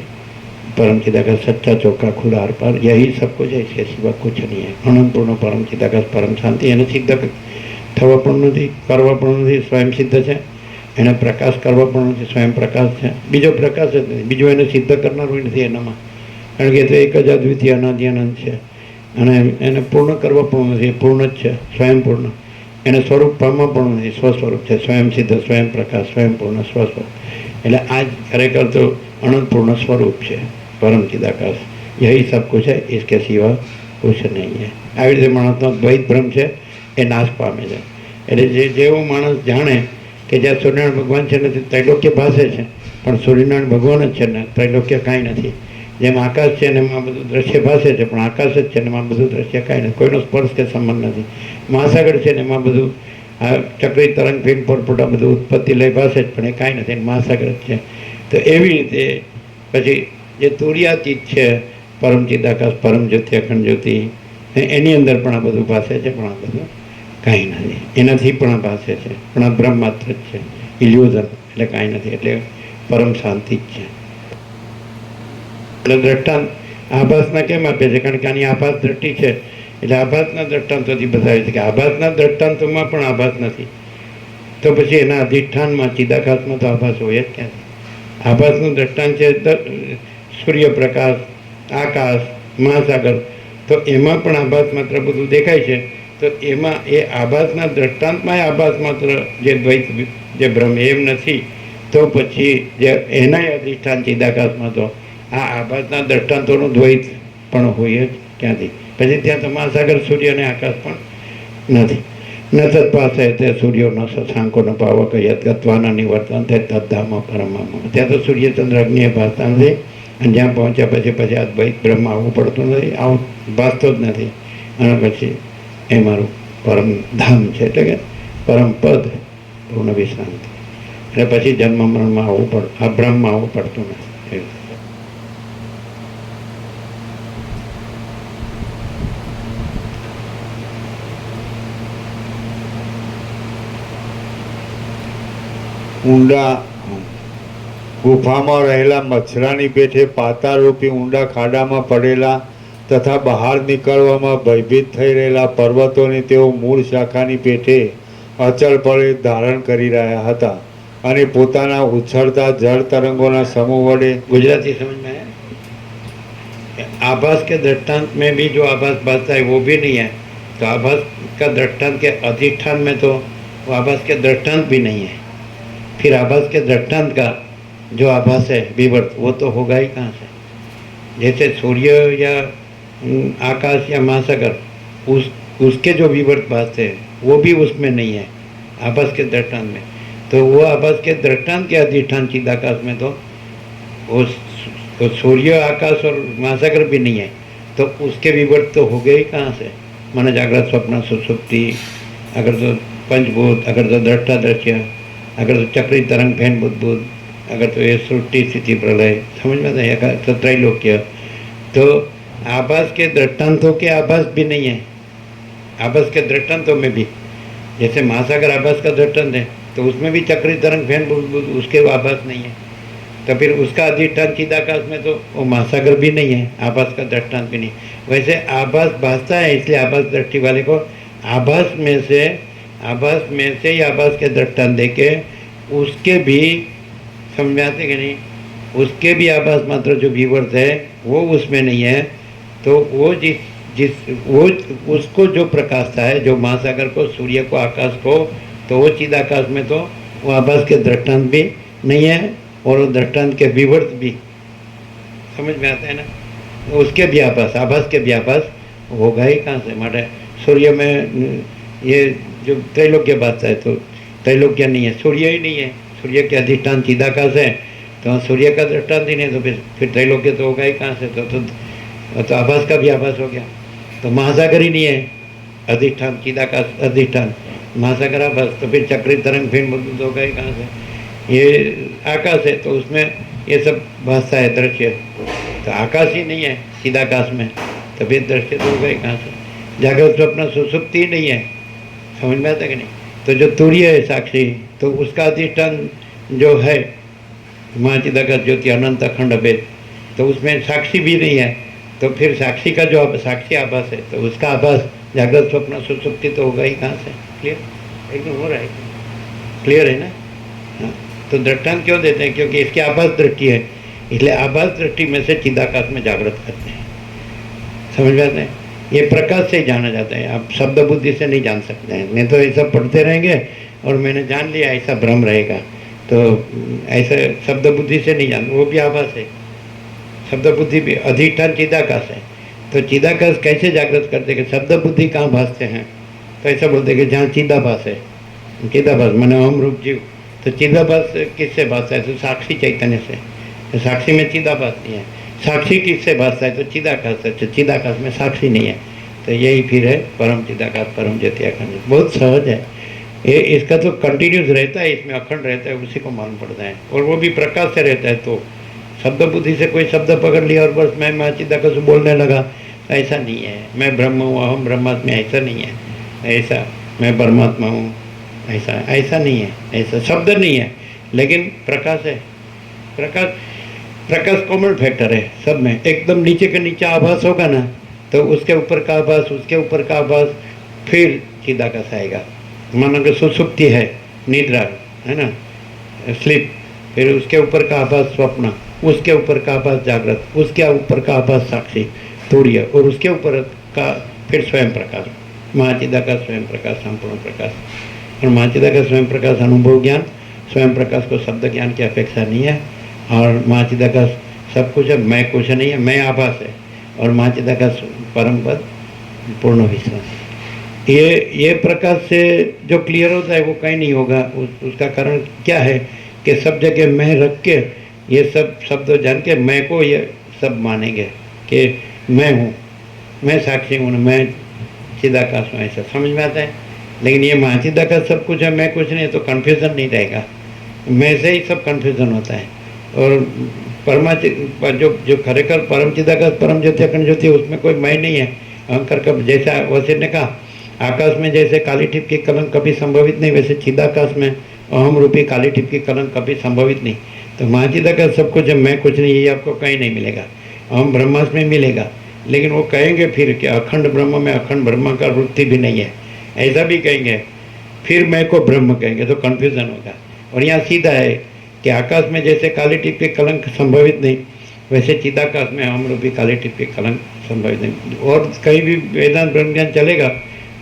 परम चिदाकाश सच्चा चौका खुला आर पार, यही सब कुछ है, इसके सिवा कुछ नहीं है. अनंत पूर्ण परम चिदाकाश परम शांति, એને સિદ્ધ થવા પણ નથી, કરવા પણ નથી, સ્વયં સિદ્ધ છે. એને પ્રકાશ કરવા પણ નથી, સ્વયં પ્રકાશ છે. બીજો પ્રકાશ જ નથી, બીજો એને સિદ્ધ કરનારું નથી એનામાં, કારણ કે તે એક જ અદ્વિતીય અનાદિ અનંત છે. અને એને પૂર્ણ કરવા પણ નથી, પૂર્ણ જ છે, સ્વયં પૂર્ણ. એને સ્વરૂપ પામવા પણ નથી, સ્વસ્વરૂપ છે, સ્વયં સિદ્ધ, સ્વયં પ્રકાશ, સ્વયં પૂર્ણ, સ્વસ્વરૂપ. એટલે આ જ ખરેખર તો અનંત પૂર્ણ સ્વરૂપ છે परम चिदाकाश. यही सब कुछ है, इसके सिवा कुछ नहीं है. આવી રીતે માણસનો દ્વૈત ભ્રમ છે એ નાશ પામે છે. એટલે જેવો માણસ જાણે કે જ્યાં સૂર્યનારાયણ ભગવાન છે નથી, ત્રૈલોક્ય ભાષે છે, પણ સૂર્યનારાયણ ભગવાન જ છે ને ત્રૈલોક્ય કાંઈ નથી. જેમ આકાશ છે ને એમાં બધું દ્રશ્ય ભાષે છે, પણ આકાશ જ છે ને એમાં બધું દ્રશ્ય કાંઈ નથી, કોઈનો સ્પર્શ કે સંબંધ નથી. મહાસાગર છે ને એમાં બધું આ ચક્રી તરંગ ફીણ પોરપોટા બધું ઉત્પત્તિ લઈ ભાષે જ, પણ એ કાંઈ નથી, મહાસાગર જ છે. તો એવી રીતે પછી જે તુર્યાતીત છે, પરમ ચિદાકાશ, પરમ જ્યોતિ, અખંડ જ્યોતિ, એની અંદર પણ આ બધું ભાષે છે, પણ આ બધું કાંઈ નથી. એનાથી પણ આ ભાષે છે, પણ આ બ્રહ્મ માત્ર જ છે, ઇલ્યુઝન, એટલે કાંઈ નથી. એટલે પરમ શાંતિ જ છે. એટલે દ્રષ્ટાંત આભાસના કેમ આપે છે? કારણ કે આની આભાસ દ્રષ્ટિ છે, એટલે આભાસના દ્રષ્ટાંતોથી બતાવે છે કે આભાસના દ્રષ્ટાંતોમાં પણ આભાસ નથી, તો પછી એના અધિષ્ઠાનમાં ચિદાકાશમાં તો આભાસ હોય જ ક્યાંથી? આભાસનું દ્રષ્ટાંત છે સૂર્યપ્રકાશ, આકાશ, મહાસાગર, તો એમાં પણ આભાસ માત્ર બધું દેખાય છે. તો એમાં એ આભાસના દ્રષ્ટાંતમાં આભાસ માત્ર જે દ્વૈત જે ભ્રમ એમ નથી, તો પછી જે એના અધિષ્ઠાન ચિદાકાશમાં તો આ આભાસના દ્રષ્ટાંતોનું દ્વૈત પણ હોય જ ક્યાંથી? પછી ત્યાં તો મહાસાગર, સૂર્ય અને આકાશ પણ નથી. ન તત્પાસે તે સૂર્યો ન શશાંકો ન પાવક યદ ગત્વાના નિવર્તન તે તદ્ધામ પરમામાં. ત્યાં તો સૂર્યચંદ્ર અગ્નિએ ભાસતા નથી, અને જ્યાં પહોંચ્યા પછી આ દ્વૈત બ્રહ્મ આવવું પડતું નથી, આવું ભાસતો જ નથી. અને પછી એ મારું પરમ ધામ છે, એટલે કે પરમ પદ, પૂર્ણ વિશ્રાંતિ. એટલે પછી જન્મ મરણમાં આવવું આ બ્રહ્મમાં આવવું પડતું નથી. ઊંડા ગુફામાં રહેલા મચ્છરાની પેઠે પાતાળરૂપી ઊંડા ખાડામાં પડેલા તથા બહાર નીકળવામાં ભયભીત થઈ રહેલા પર્વતોને તેઓ મૂળ શાખાની પેઠે અચળપળે ધારણ કરી રહ્યા હતા અને પોતાના ઉછળતા જળ તરંગોના સમૂહ વડે गुजराती समझ में है? आभास के दृष्टांत में भी जो आभास भासता है वो भी नहीं है, तो आभास का दृष्टांत के अधिष्ठान में तो वो आभास के दृष्टांत भी नहीं है। फिर आभास के दृष्टांत का जो आभास है विवर्त, वो तो होगा ही कहाँ से? जैसे सूर्य या आकाश या महासागर, उसके जो विवर्त भासते हैं वो भी उसमें नहीं है आभास के दृष्टांत में। तो वो आभास के दृष्टांत के अधिष्ठान चिदाकाश में तो वो सूर्य आकाश और महासागर भी नहीं है, तो उसके विवर्त तो हो गए ही कहाँ से? माना जागृत स्वप्न सुसुप्ति, अगर तो पंचभूत, अगर तो दृष्टा दृश्य, अगर तो चक्री तरंग फैन बुद्ध, अगर तो ये सृष्टि स्थिति प्रलय, समझ में आता है? तो त्रैलोक्य, तो आभास के दृष्टांतों के आभास भी नहीं है। आभास के दृष्टांतों में भी जैसे महासागर आभास का दृष्टांत है, तो उसमें भी चक्री तरंग फैन बुद्ध, उसके आभास नहीं है। तो फिर उसका अधिष्ठान चिदाकाश में तो वो महासागर भी नहीं है, आभास का दृष्टांत भी नहीं। वैसे आभास भासता है, इसलिए आभास दृष्टि वाले को आभास में से ही आभास के दृष्टांत देके उसके भी समझ में आते कि नहीं, उसके भी आभास मात्र जो विवर्त है वो उसमें नहीं है। तो वो वो उसको जो प्रकाशता है, जो महासागर को, सूर्य को, आकाश को, तो वो चिदाकाश में तो वो आभास के दृष्टांत भी नहीं है और वो दृष्टांत के विवर्त भी समझ में आता है ना, उसके भी आभास के भी आभास होगा ही कहाँ से? मारे सूर्य में ये जो त्रैलोक्य बात है, तो त्रैलोक्य नहीं है, सूर्य ही नहीं है, सूर्य के अधिष्ठान चिदाकाश है, तो सूर्य का दृष्टांत ही नहीं, तो फिर त्रैलोक्य तो होगा ही कहाँ से? तो आभास का भी आभास हो गया। तो महासागर ही नहीं है अधिष्ठान, चिदाकाश अधिष्ठान, महासागर आभास, तो फिर चक्री तरंग फिर बुद्ध होगा ही कहाँ से? ये आकाश है, तो उसमें ये सब भाषा है दृश्य, तो आकाश ही नहीं है चिदाकाश में, तो फिर दृश्य तो होगा ही कहाँ से? जागृत स्वप्न सुसुप्ति ही नहीं है, समझ में आता कि नहीं? तो जो तुर्य है साक्षी, तो उसका अधिष्ठान जो है महाचिदाकाश ज्योति अनंत अखंड भेद, तो उसमें साक्षी भी नहीं है, तो फिर साक्षी का जो साक्षी आभास है, तो उसका आभास जागृत स्वप्न सुसुप्ति तो होगा ही कहाँ से? क्लियर एकदम हो रहा है? क्लियर है ना? हाँ, तो दृष्टांत क्यों देते हैं? क्योंकि इसकी आभास दृष्टि है, इसलिए आभास दृष्टि में से चिदाकाश में जागृत करते हैं। समझ में आते हैं? ये प्रकाश से ही जाना जाता है, आप शब्द बुद्धि से नहीं जान सकते हैं। नहीं तो ऐसा पढ़ते रहेंगे और मैंने जान लिया, ऐसा भ्रम रहेगा। तो ऐसा शब्द बुद्धि से नहीं जान, वो भी आभास है, शब्द बुद्धि भी अधिष्ठान चिदाकाश है। तो चिदाकाश कैसे जागृत करते कि शब्द बुद्धि कहाँ भासते हैं? तो ऐसा बोलते कि जहाँ चिदाभास है, चिदाभास माने हम रूप जीव, तो चिदाभास किससे भासता है? तो साक्षी चैतन्य से। तो साक्षी में चिदाभास नहीं है, साक्षी किससे भासता है? तो चिदाकाश से। तो चिदाकाश में साक्षी नहीं है, तो यही फिर है परम चिदाकाश, परम ज्योति अखंड। बहुत सहज है ये, इसका तो कंटिन्यूस रहता है, इसमें अखंड रहता है, उसी को मालूम पड़ता है, और वो भी प्रकाश से रहता है। तो शब्द बुद्धि से कोई शब्द पकड़ लिया और बस मैं चिदाकाश बोलने लगा, ऐसा नहीं है। मैं ब्रह्म हूँ, अहम ब्रह्मास्मि, ऐसा नहीं है। ऐसा मैं परमात्मा हूँ, ऐसा नहीं है, ऐसा शब्द नहीं है, लेकिन प्रकाश है। प्रकाश कॉमन फैक्टर है सब में। एकदम नीचे के नीचे आभास होगा ना, तो उसके ऊपर का आभास, उसके ऊपर का आभास, फिर चिदाकाश आएगा। मानो कि सुसुप्ति है, निद्रा है ना, स्लीप, फिर उसके ऊपर का आभास स्वप्न, उसके ऊपर का आभास जागृत, उसके ऊपर का आभास साक्षी तुर्य, और उसके ऊपर का फिर स्वयं प्रकाश, महाचिदाकाश स्वयं प्रकाश, संपूर्ण प्रकाश। और महाचिदाकाश स्वयं प्रकाश अनुभव ज्ञान, स्वयं प्रकाश को शब्द ज्ञान की अपेक्षा नहीं है। और महाचिदाकाश सब कुछ है, मैं कुछ नहीं है, मैं आभास है। और महाचिदाकाश परम पद पूर्ण विश्वास। ये प्रकाश से जो क्लियर होता है वो कहीं नहीं होगा। उसका कारण क्या है कि सब जगह मैं रख के ये सब शब्द जान के मैं को ये सब मानेंगे कि मैं हूँ, मैं साक्षी हूँ, मैं चिदाकाश हूँ, ऐसा समझ में आता है। लेकिन ये महाचिदाकाश सब कुछ है, मैं कुछ नहीं है, तो कन्फ्यूज़न नहीं रहेगा। मैं से ही सब कन्फ्यूज़न होता है। और जो खरेखर परम चिदाकाश, परम ज्योति अखंड ज्योति, उसमें कोई मैं नहीं है। अहंकार का जैसा वसीर ने कहा, आकाश में जैसे काली टिप की कलंक कभी संभवित नहीं, वैसे चिदाकाश में अहम रूपी काली टिप की कलंक कभी संभवित नहीं। तो महाचिदाकाश सब कुछ है, मैं कुछ नहीं, ये आपको कहीं नहीं मिलेगा। हम ब्रह्मास्म में मिलेगा, लेकिन वो कहेंगे फिर कि अखंड ब्रह्म में अखंड ब्रह्म का वृत्ति भी नहीं है, ऐसा भी कहेंगे, फिर मैं को ब्रह्म कहेंगे, तो कन्फ्यूजन होगा। और यहाँ सीधा है कि आकाश में जैसे काली टिप के कलंक संभवित नहीं, वैसे चिदाकाश में हम लोग भी काली टिप के कलंक संभवित नहीं। और कहीं भी वेदांत ब्रह्म ज्ञान चलेगा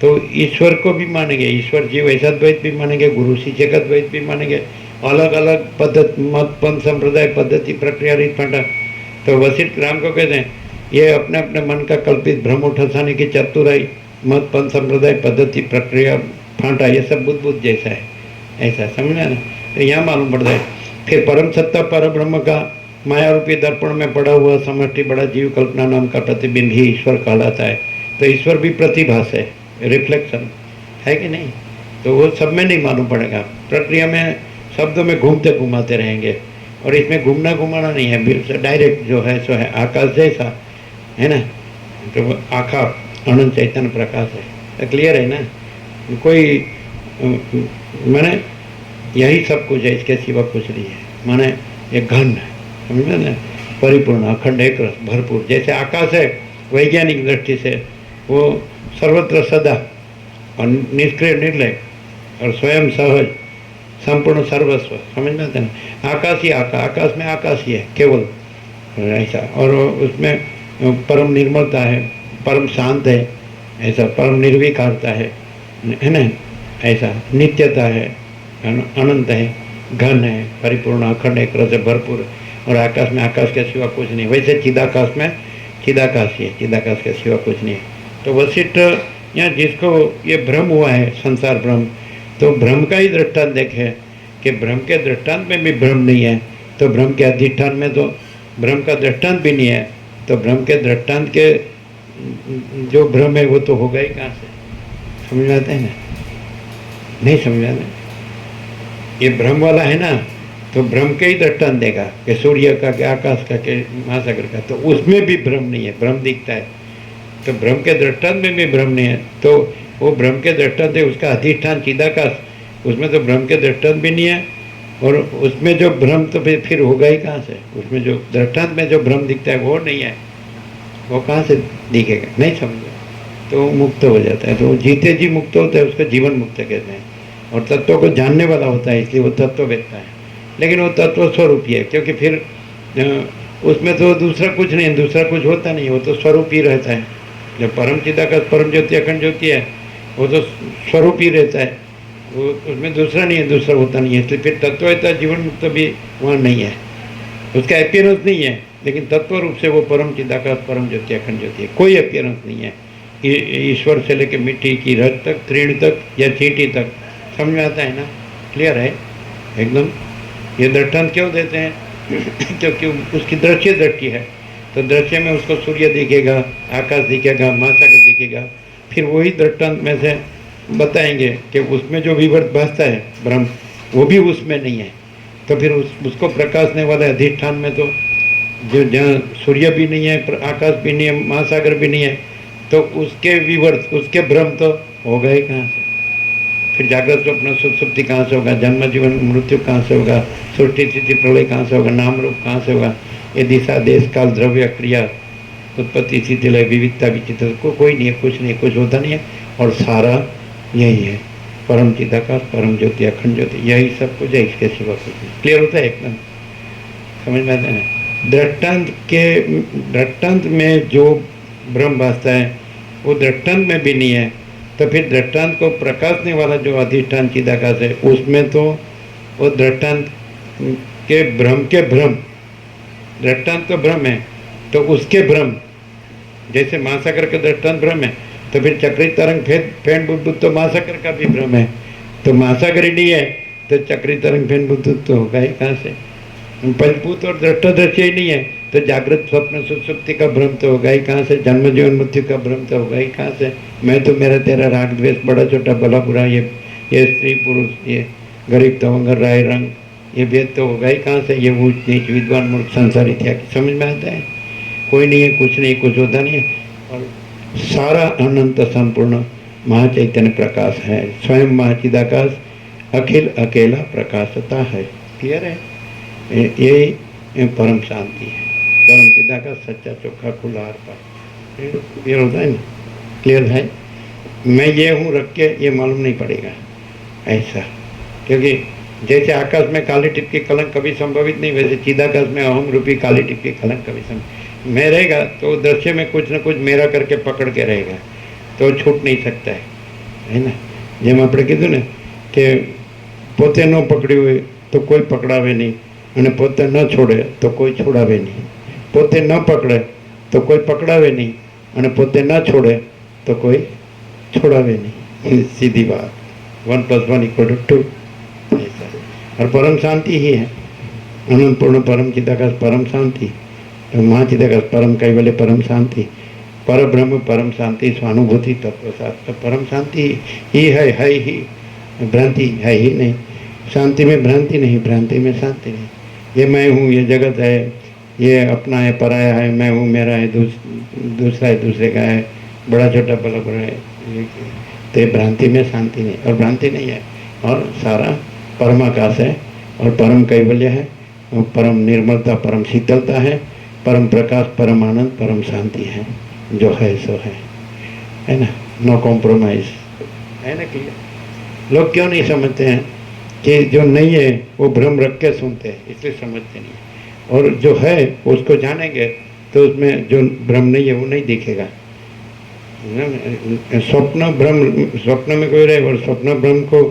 तो ईश्वर को भी मानेंगे, ईश्वर जीव ऐसा द्वैत भी मानेंगे, गुरु शिष्य का द्वैत भी मानेंगे, अलग अलग पद्धति मत पंथ संप्रदाय पद्धति प्रक्रिया रीत फाटा। तो वशिष्ठ राम को कहते हैं ये अपने अपने मन का कल्पित भ्रम उठाने की चतुराई, मत पंथ संप्रदाय पद्धति प्रक्रिया फांटा, ये सब बुद्ध बुद्ध जैसा है, ऐसा समझना ना। तो यहाँ मालूम पड़ता है। फिर परम सत्ता पर ब्रह्म का माया रूपी दर्पण में पड़ा हुआ समष्टि बड़ा जीव कल्पना नाम का प्रतिबिंब ही ईश्वर कहलाता है। तो ईश्वर भी प्रतिभास है, रिफ्लेक्शन है कि नहीं। तो वो सब में नहीं मालूम पड़ेगा, प्रक्रिया में शब्दों में घूमते घुमाते रहेंगे। और इसमें घूमना घुमाना नहीं है, डायरेक्ट जो है सो है, आकाश जैसा है ना। तो आखा अनंत चैतन्य प्रकाश है, तो क्लियर है ना। कोई माने यही सब कुछ है, इसके सिवा कुछ नहीं है। माने ये घन है, समझे ना, परिपूर्ण अखंड एक रस भरपूर। जैसे आकाश है वैज्ञानिक दृष्टि से वो सर्वत्र सदा और निष्क्रिय निर्लय और स्वयं सहज संपूर्ण सर्वस्व, समझ में आता है ना। आकाश ही आकाश में आकाश ही है केवल ऐसा। और उसमें परम निर्मलता है, परम शांत है ऐसा, परम निर्विकारता है ना, ऐसा नित्यता है, अनंत है, घन है, परिपूर्ण अखंड एक रस भरपूर। और आकाश में आकाश के सिवा कुछ नहीं। वैसे चिदाकाश में चिदाकाश ही है, चिदाकाश के सिवा कुछ नहीं है। तो वशिष्ठ यहाँ जिसको ये भ्रम हुआ है संसार भ्रम, तो भ्रम का ही दृष्टांत देखे कि भ्रम के दृष्टांत में भी भ्रम नहीं है, तो भ्रम के अधिष्ठान में तो भ्रम का दृष्टांत भी नहीं है। तो भ्रम के दृष्टांत के जो भ्रम है वो तो होगा ही कहाँ से, समझ में आता है ना, नहीं समझ में आता। ये भ्रम वाला है ना, तो भ्रम के ही दृष्टांत देगा कि सूर्य का, के आकाश का, के महासागर का, तो उसमें भी भ्रम नहीं है, भ्रम दिखता है। तो भ्रम के दृष्टांत में भी भ्रम नहीं है, तो वो भ्रम के दृष्टांत है, उसका अधिष्ठान चिदाकाश, उसमें तो भ्रम के दृष्टांत भी नहीं है। और उसमें जो भ्रम तो फिर होगा ही कहाँ से, उसमें जो दृष्टांत में जो भ्रम दिखता है वो नहीं है, वो कहाँ से दिखेगा, नहीं समझा। तो मुक्त हो जाता है। तो जीते जी मुक्त होता है, उसको जीवन मुक्त कहते हैं। और तत्व को जानने वाला होता है, इसलिए वो तत्व वेत्ता है। लेकिन वो तत्व स्वरूप ही है, क्योंकि फिर उसमें तो दूसरा कुछ नहीं, दूसरा कुछ होता नहीं, वो तो स्वरूप ही रहता है। जब परम चिदाकाश परम ज्योति अखंड ज्योति है, वो तो स्वरूप ही रहता है, वो उसमें दूसरा नहीं है, दूसरा होता नहीं है। इसलिए फिर तत्ववेत्ता जीवन मुक्त भी वहाँ नहीं है, उसका अपीयरेंस नहीं है। लेकिन तत्व रूप से वो परम चिदाकाश परम ज्योति अखंड ज्योति है, कोई अपीयरेंस नहीं है। ईश्वर से लेकर मिट्टी की रज तक, तृण तक या चींटी तक, समझ में आता है ना, क्लियर है एकदम। ये दृष्टांत क्यों देते हैं क्योंकि उसकी दृश्य दृष्टि है। तो दृश्य में उसको सूर्य दिखेगा, आकाश दिखेगा, महासागर दिखेगा। फिर वही दृष्टांत में से बताएंगे कि उसमें जो विवर्त भासता है ब्रह्म, वो भी उसमें नहीं है। तो फिर उसको प्रकाशने वाले अधिष्ठान में तो जो जहाँ सूर्य भी नहीं है, आकाश भी नहीं है, महासागर भी नहीं है, तो उसके विवर्त, उसके भ्रम तो होगा ही कहाँ से। फिर जागृत स्वप्न सुसुप्ति कहाँ से होगा, जन्म जीवन मृत्यु कहाँ से होगा, सृष्टि स्थिति प्रलय कहाँ से होगा, नाम रूप कहाँ से होगा, ये दिशा देश काल द्रव्य क्रिया उत्पत्ति स्थिति लय विविधता विचित्र को कोई नहीं है, कुछ नहीं, कुछ होता नहीं है। और सारा यही है, परम चिदाकाश परम ज्योति अखंड ज्योति, यही सब कुछ है, इसके सिवा कुछ नहीं। क्लियर होता है एकदम, समझ में आता है ना। दृष्टांत में जो ब्रह्म भासता है वो दृष्टांत में भी नहीं है। तो फिर दृष्टांत को प्रकाशने वाला जो अधिष्ठान चिदाकाश है, उसमें तो वो दृष्टांत के भ्रम, दृष्टांत तो भ्रम है, तो उसके भ्रम, जैसे महासागर के दृष्टांत भ्रम है, तो फिर चक्रित तरंग फेन बुद्ध तो महासागर का भी भ्रम है। तो महासागर ही नहीं है तो चक्रित तरंग फेन बुद्ध तो होगा ही कहाँ से। पंचभूत और दृष्टदृश्य ही नहीं है तो जागृत स्वप्न सुसुप्ति का भ्रम तो होगा ही कहाँ से, जन्म जीवन मृत्यु का भ्रम तो होगा ही कहाँ से। मैं तो मेरा तेरा राग द्वेष बड़ा छोटा भला बुरा, ये स्त्री पुरुष, ये गरीब तवंगर राय रंग, ये भेद तो होगा ही कहाँ से। ये ऊंच नीच विद्वान मूर्ख संसार इत्यादि समझ में आता है, कोई नहीं है, कुछ नहीं, कुछ होता नहीं है। और सारा अनंत संपूर्ण महाचैतन्य प्रकाश है, स्वयं महाचिदाकाश अखिल अकेला प्रकाशता है। क्लियर है। यही परम शांति है, परम चिदाकाश, सच्चा चोखा खुला आर पार। क्लियर होता है ना? क्लियर है? मैं ये हूँ रख के ये मालूम नहीं पड़ेगा ऐसा, क्योंकि जैसे आकाश में काली टिप की कलंक कभी संभवित नहीं, वैसे चिदाकाश में अहम रूपी काली टिप की कलंक कभी संभव। मैं रहेगा तो दृश्य में कुछ न कुछ मेरा करके पकड़ के रहेगा, तो छूट नहीं सकता है ना? જેમ આપણે કીધું ને કે પોતે ન પકડ્યું હોય તો કોઈ પકડાવે નહીં, અને પોતે ન છોડે તો કોઈ છોડાવે નહીં, પોતે ન પકડે તો કોઈ પકડાવે નહીં, અને પોતે ન છોડે તો કોઈ છોડાवे नहीं। सीधी बात, 1 + 1 = 2 ऐसा। और परम शांति ही है, अनंत पूर्ण परम चिदाकाश परम शांति, तो महाचिदाकाश परम कैवल्य परम शांति, पर ब्रह्म परम शांति, स्वानुभूति तत्व शास्त्र परम शांति ही है ही, भ्रांति है ही नहीं। शांति में भ्रांति नहीं, भ्रांति में शांति नहीं। ये मैं हूँ, ये जगत है, ये अपना है, पराया है, मैं हूँ, मेरा है, दूसरा है, दूसरे का है, बड़ा छोटा बड़ा बड़ा है, तो भ्रांति में शांति नहीं, और भ्रांति नहीं है, और सारा परमाकाश है, और परम कैवल्य है, और परम निर्मलता, परम शीतलता है, परम प्रकाश, परम आनंद, परम शांति है। जो है सो है ना? नो कॉम्प्रोमाइज, है ना? क्लियर? लोग क्यों नहीं समझते हैं कि जो नहीं है वो भ्रम रख के सुनते हैं, इसलिए समझते नहीं, और जो है उसको जानेंगे तो उसमें जो भ्रम नहीं है वो नहीं दिखेगा। स्वप्न भ्रम, स्वप्न में कोई रहे और स्वप्न भ्रम को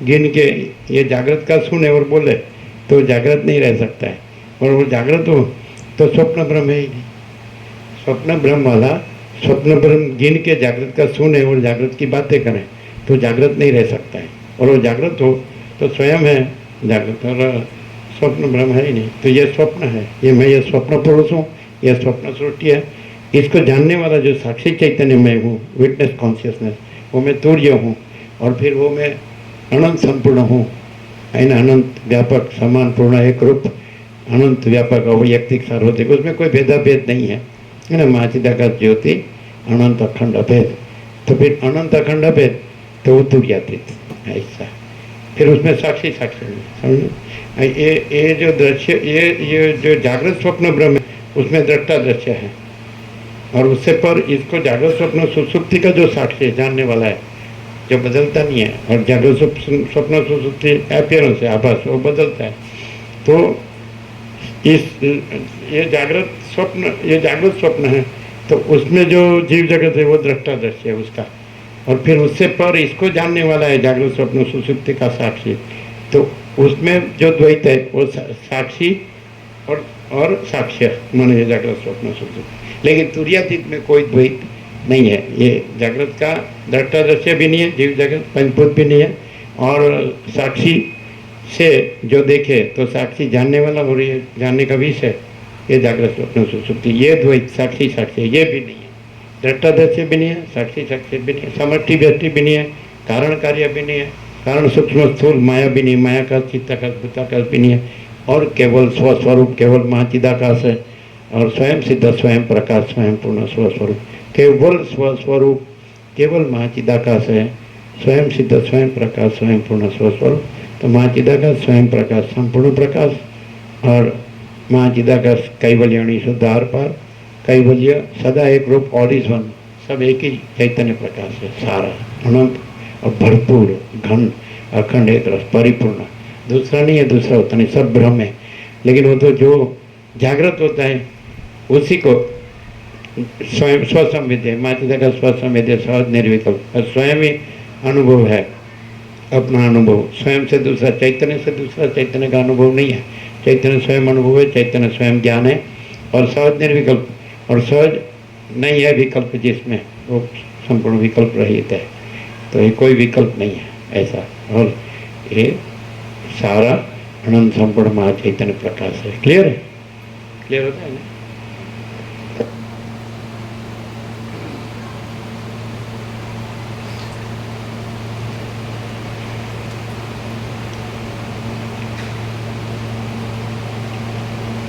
गिन के ये जागृत का सुने और बोले तो जागृत नहीं रह सकता है, और वो जागृत हो तो स्वप्न भ्रम है ही नहीं। स्वप्न भ्रम वाला स्वप्न भ्रम गिन के जागृत का सुने और जागृत की बातें करें तो जागृत नहीं रह सकता है, और वो जागृत हो तो स्वयं है जागृत, और स्वप्न भ्रम है ही नहीं। तो ये स्वप्न है, ये मैं, ये स्वप्न पुरुष हूँ, ये स्वप्न सृष्टि है। इसको जानने वाला जो साक्षी चैतन्य मैं हूँ, विटनेस कॉन्शियसनेस, वो मैं तुर्य हूँ, और फिर वो मैं अनंत संपूर्ण हूँ, है ना? अनंत व्यापक समान पूर्ण एक रूप, अनंत व्यापक अवैयक्तिक सार्वत्रिक, उसमें कोई भेदाभेद नहीं है ना? महाचिदाकाश ज्योति अनंत अखंड अभेद, तो फिर अनंत अखंड अभेद तो वो तुर्यातीत ऐसा, फिर उसमें साक्षी साक्षी समझ। ये जो दृश्य, ये जो जागृत स्वप्न ब्रह्म है उसमें दृष्टा दृश्य है, और उससे पर इसको जागृत स्वप्न सुसुप्ति का जो साक्षी है, जानने वाला है, जो बदलता नहीं है, और जागृत स्वप्न सुसुप्ति अपीयरेंस है, आभास, वो बदलता है। तो इस ये जागृत स्वप्न है, तो उसमें जो जीव जगत है वो दृष्टा दृश्य है उसका, और फिर उससे पर इसको जानने वाला है जागृत स्वप्न सुसुप्ति का साक्षी। तो उसमें जो द्वैत है वो साक्षी और साक्ष्य माने जागृत स्वप्न सुसुप्ति, लेकिन तुर्यातीत में कोई द्वैत नहीं है। ये जागृत का दृष्टा दृश्य भी नहीं है, जीव जगत पंचभूत भी नहीं है, और साक्षी से जो देखे तो साक्षी जानने वाला, और ये जानने का विषय ये जागृत स्वप्न सुसुप्ति, ये द्वैत साक्षी साक्षी ये भी नहीं है, दृष्टा दृश्य भी नहीं है, साक्षी साक्षी भी नहीं है, समष्टि व्यष्टि भी नहीं है, कारण कार्य भी नहीं है, कारण सूक्ष्म स्थूल माया भी नहीं, माया का चित्ताकाश भूताकाश भी नहीं है, और केवल स्वस्वरूप केवल महाचिदाकाश है, और स्वयं सिद्ध स्वयं प्रकाश स्वयं पूर्ण स्वस्वरूप, केवल स्वस्वरूप केवल महाचिदाकाश है, स्वयं सिद्ध स्वयं प्रकाश स्वयं पूर्ण स्वस्वरूप। तो महाचिदाकाश स्वयं प्रकाश संपूर्ण प्रकाश, और महाचिदाकाश कैवल्यणी शुद्ध आर पार, कैवल्य सदा एक रूप, ऑल इज वन, सब एक ही चैतन्य प्रकाश है, सारा अनंत और भरपूर घन अखंड एक रस परिपूर्ण, दूसरा नहीं है, दूसरा होता नहीं, सब भ्रम है। लेकिन वो तो जो जागृत होता है उसी को स्वयं स्वसंवेद्य, महाचिदाकाश स्वसंवेद्य सहज निर्विकल्प, स्वयं ही अनुभव है, अपना अनुभव, स्वयं से दूसरा चैतन्य का अनुभव नहीं है, चैतन्य स्वयं अनुभव है, चैतन्य स्वयं ज्ञान है, और सहज निर्विकल्प, और सहज नहीं है विकल्प जिसमें, वो संपूर्ण विकल्प रहित है, तो ये कोई विकल्प नहीं है ऐसा, और ये सारा अनंत संपूर्ण महाचैतन्य प्रकाश है। क्लियर है? क्लियर होता है ना?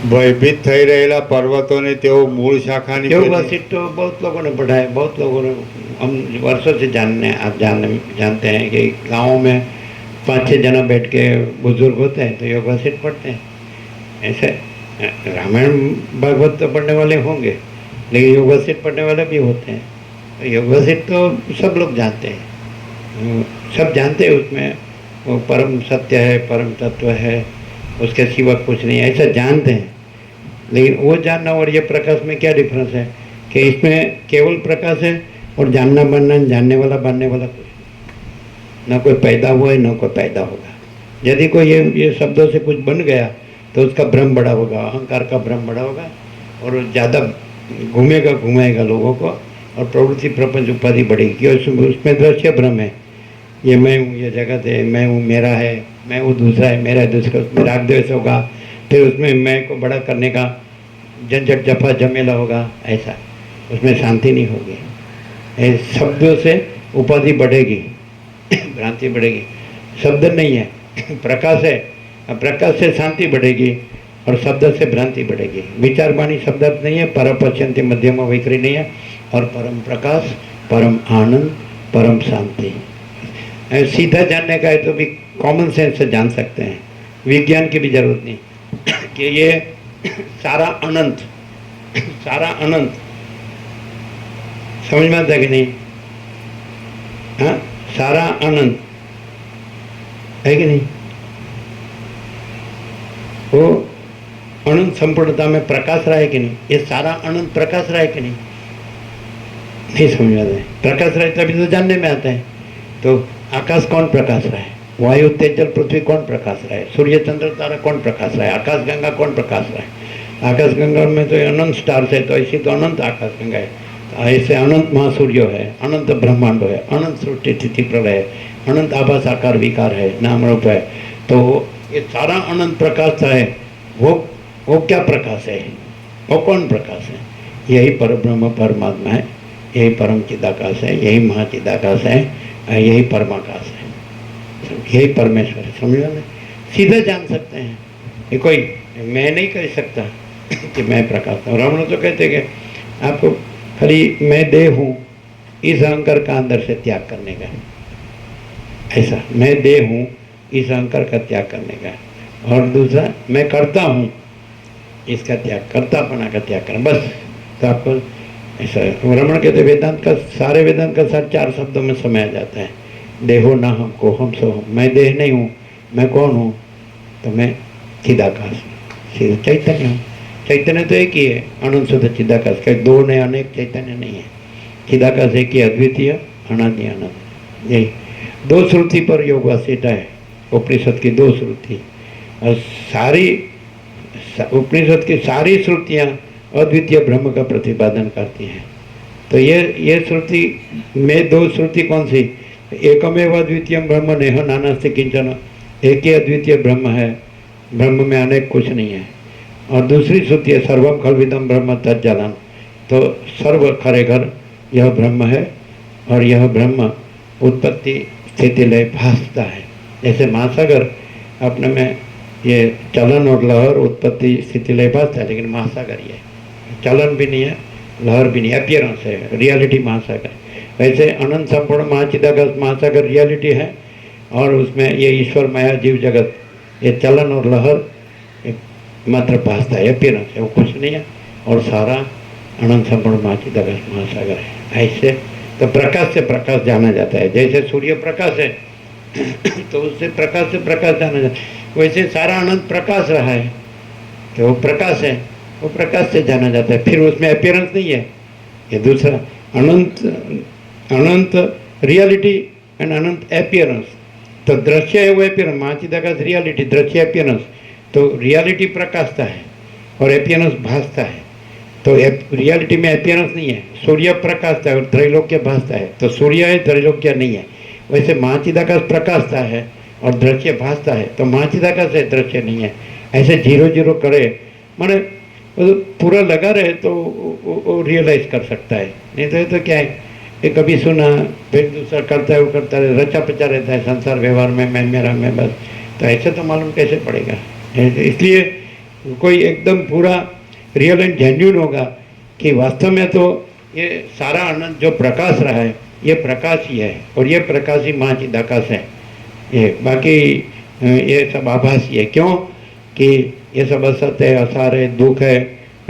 ભયભીત થઈ રહેલા પર્વતોને તેઓ મૂળ શાખાની क्यों પેઢી- वशिष्ठ तो बहुत लोगों ने पढ़ा है, बहुत लोगों ने, हम वर्षों से जानते हैं कि गाँव में 5-6 जना बैठ के बुजुर्ग होते हैं तो योग वशिष्ठ पढ़ते हैं, ऐसे रामायण भागवत तो पढ़ने वाले होंगे, लेकिन योग वशिष्ठ पढ़ने वाले भी होते हैं। योग वशिष्ठ तो सब लोग जानते हैं, सब जानते हैं उसमें वो परम सत्य है, परम तत्व है, उसके सिवा कुछ नहीं है, ऐसा जानते हैं। लेकिन वो जानना और ये प्रकाश में क्या डिफरेंस है कि इसमें केवल प्रकाश है और जानना बनना, जानने वाला बनने वाला कुछ नहीं। न कोई पैदा हुआ है, न कोई पैदा होगा। यदि कोई ये शब्दों से कुछ बन गया तो उसका भ्रम बड़ा होगा, अहंकार का भ्रम बड़ा होगा और ज़्यादा घुमाएगा लोगों को, और प्रवृत्ति प्रपंच उपाधि बढ़ेगी। उसमें दृश्य भ्रम है, ये मैं हूँ, ये जगत है, मैं हूँ, मेरा है, मैं वो दूसरा है, मेरा है दूसरा, उसमें राग द्वेष होगा, फिर उसमें मैं को बड़ा करने का झंझट जफा झमेला होगा, ऐसा उसमें शांति नहीं होगी। शब्दों से उपाधि बढ़ेगी, भ्रांति बढ़ेगी। शब्द नहीं है, प्रकाश है, प्रकाश से शांति बढ़ेगी और शब्द से भ्रांति बढ़ेगी। विचार वाणी शब्द नहीं है, पर पश्यंती मध्यम वैखरी नहीं है, और परम प्रकाश, परम आनंद, परम शांति। सीधा जानने का है तो भी कॉमन सेंस से जान सकते हैं, विज्ञान की भी जरूरत नहीं कि ये सारा अनंत, सारा अनंत, समझ में आता है कि नहीं? हाँ, सारा अनंत है कि नहीं? वो अनंत संपूर्णता में प्रकाश रहा है कि नहीं? ये सारा अनंत प्रकाश रहा है कि नहीं? नहीं समझ में आता है। प्रकाश रहा है तभी तो जानने में आता है। तो आकाश कौन प्रकाश रहा है? वायु तेज जल पृथ्वी कौन प्रकाश रहा है? सूर्य चंद्र तारा कौन प्रकाश रहा है? आकाश गंगा कौन प्रकाश रहा है? आकाश गंगा में तो अनंत स्टार्स है, तो ऐसी तो अनंत आकाश गंगा है, तो ऐसे अनंत महासूर्य है, अनंत ब्रह्मांड है, अनंत सृष्टि स्थिति प्रलय है, अनंत आभास आकार विकार है, नाम रूप है। तो ये सारा अनंत प्रकाश है, वो क्या प्रकाश है? वो कौन प्रकाश है? यही परब्रह्म परमात्मा है, यही परम चिदाकाश है, यही महाचिदाकाश है, यही परमाकाश है, यही परमेश्वर है। समझो ना, सीधा जान सकते हैं। ये कोई मैं नहीं कर सकता कि मैं प्रकाश हूँ। रमण तो कहते कि आपको खाली मैं देह हूँ, इस अहंकार का अंदर से त्याग करने का, ऐसा मैं देह हूँ, इस अहंकार का त्याग करने का। और दूसरा मैं करता हूँ, इसका त्याग, कर्तापना का त्याग करना, बस। तो आपको ऐसा रमण कहते वेदांत का, सारे वेदांत का सार 4 शब्दों में समाया जाता है। देहो ना हमको, हम सो हम। मैं देह नहीं हूँ, मैं कौन हूँ? तो मैं चिदाकाश हूँ, चैतन्य हूँ। चैतन्य तो एक ही है, अनंत शुद्ध चिदाकाश, कहीं दो ने अनेक चैतन्य नहीं है। चिदाकाश एक ही, अद्वितीय, अनादि अनंत। यही 2 श्रुति पर योग वशिष्ठ है, उपनिषद की 2 श्रुति, और सारी उपनिषद की सारी श्रुतियाँ अद्वितीय ब्रह्म का प्रतिपादन करती हैं। तो ये श्रुति में 2 श्रुति कौन सी? एकमेव अद्वितीय ब्रह्म नेह नानास्ति किंचन, एक ही अद्वितीय ब्रह्म है, ब्रह्म में अनेक कुछ नहीं है। और दूसरी श्रुति है सर्वम खलविदम ब्रह्म तज्जलन, तो सर्व खरे घर यह ब्रह्म है, और यह ब्रह्म उत्पत्ति स्थिति लय भासता है। जैसे महासागर अपने में ये चलन और लहर, उत्पत्ति स्थिति लय भासता है, लेकिन महासागर ये चलन भी नहीं है, लहर भी नहीं, अपीयरेंस है, रियलिटी महासागर। वैसे अनंत संपूर्ण महाचिदाकाश महासागर रियलिटी है, और उसमें ये ईश्वर माया जीव जगत, ये चलन और लहर मात्र भासता है, अपीयरेंस है, वो कुछ नहीं है। और सारा अनंत संपूर्ण महाचिदाकाश महासागर है। ऐसे तो प्रकाश से प्रकाश जाना जाता है। जैसे सूर्य प्रकाश है तो उससे प्रकाश से प्रकाश जाना जाता है, वैसे सारा अनंत प्रकाश रहा है, तो वो प्रकाश है, वो प्रकाश से जाना जाता है। फिर उसमें अपीयरेंस नहीं है। ये दूसरा अनंत रियलिटी एंड अनंत अपीयरेंस। तो दृश्य है वो अपीयरेंस, महाचिदाकाश रियलिटी, दृश्य अपीयरेंस। तो रियलिटी प्रकाशता है और अपीयरेंस भासता है। तो रियलिटी में अपीयरेंस नहीं है। सूर्य प्रकाशता है और त्रैलोक्य भासता है, तो सूर्य है, त्रैलोक्य नहीं है। वैसे महाचिदाकाश प्रकाशता है और दृश्य भासता है, तो महाचिदाकाश है, दृश्य नहीं है। ऐसे 0-0 करे, माने पूरा लगा रहे तो वो रियलाइज कर सकता है। नहीं तो क्या है, ये कभी सुना फिर दूसरा करता है, वो करता है, रचा पचा रहता है संसार व्यवहार में, मैं मेरा मैं बस। तो ऐसे तो मालूम कैसे पड़ेगा? इसलिए कोई एकदम पूरा रियल एंड जेन्युइन होगा कि वास्तव में तो ये सारा आनंद जो प्रकाश रहा है, ये प्रकाश ही है, और ये प्रकाश ही महाचिदाकाश है। ये बाकी ये सब आभास ही है। क्यों कि ये सब असत है, असार है, दुख है,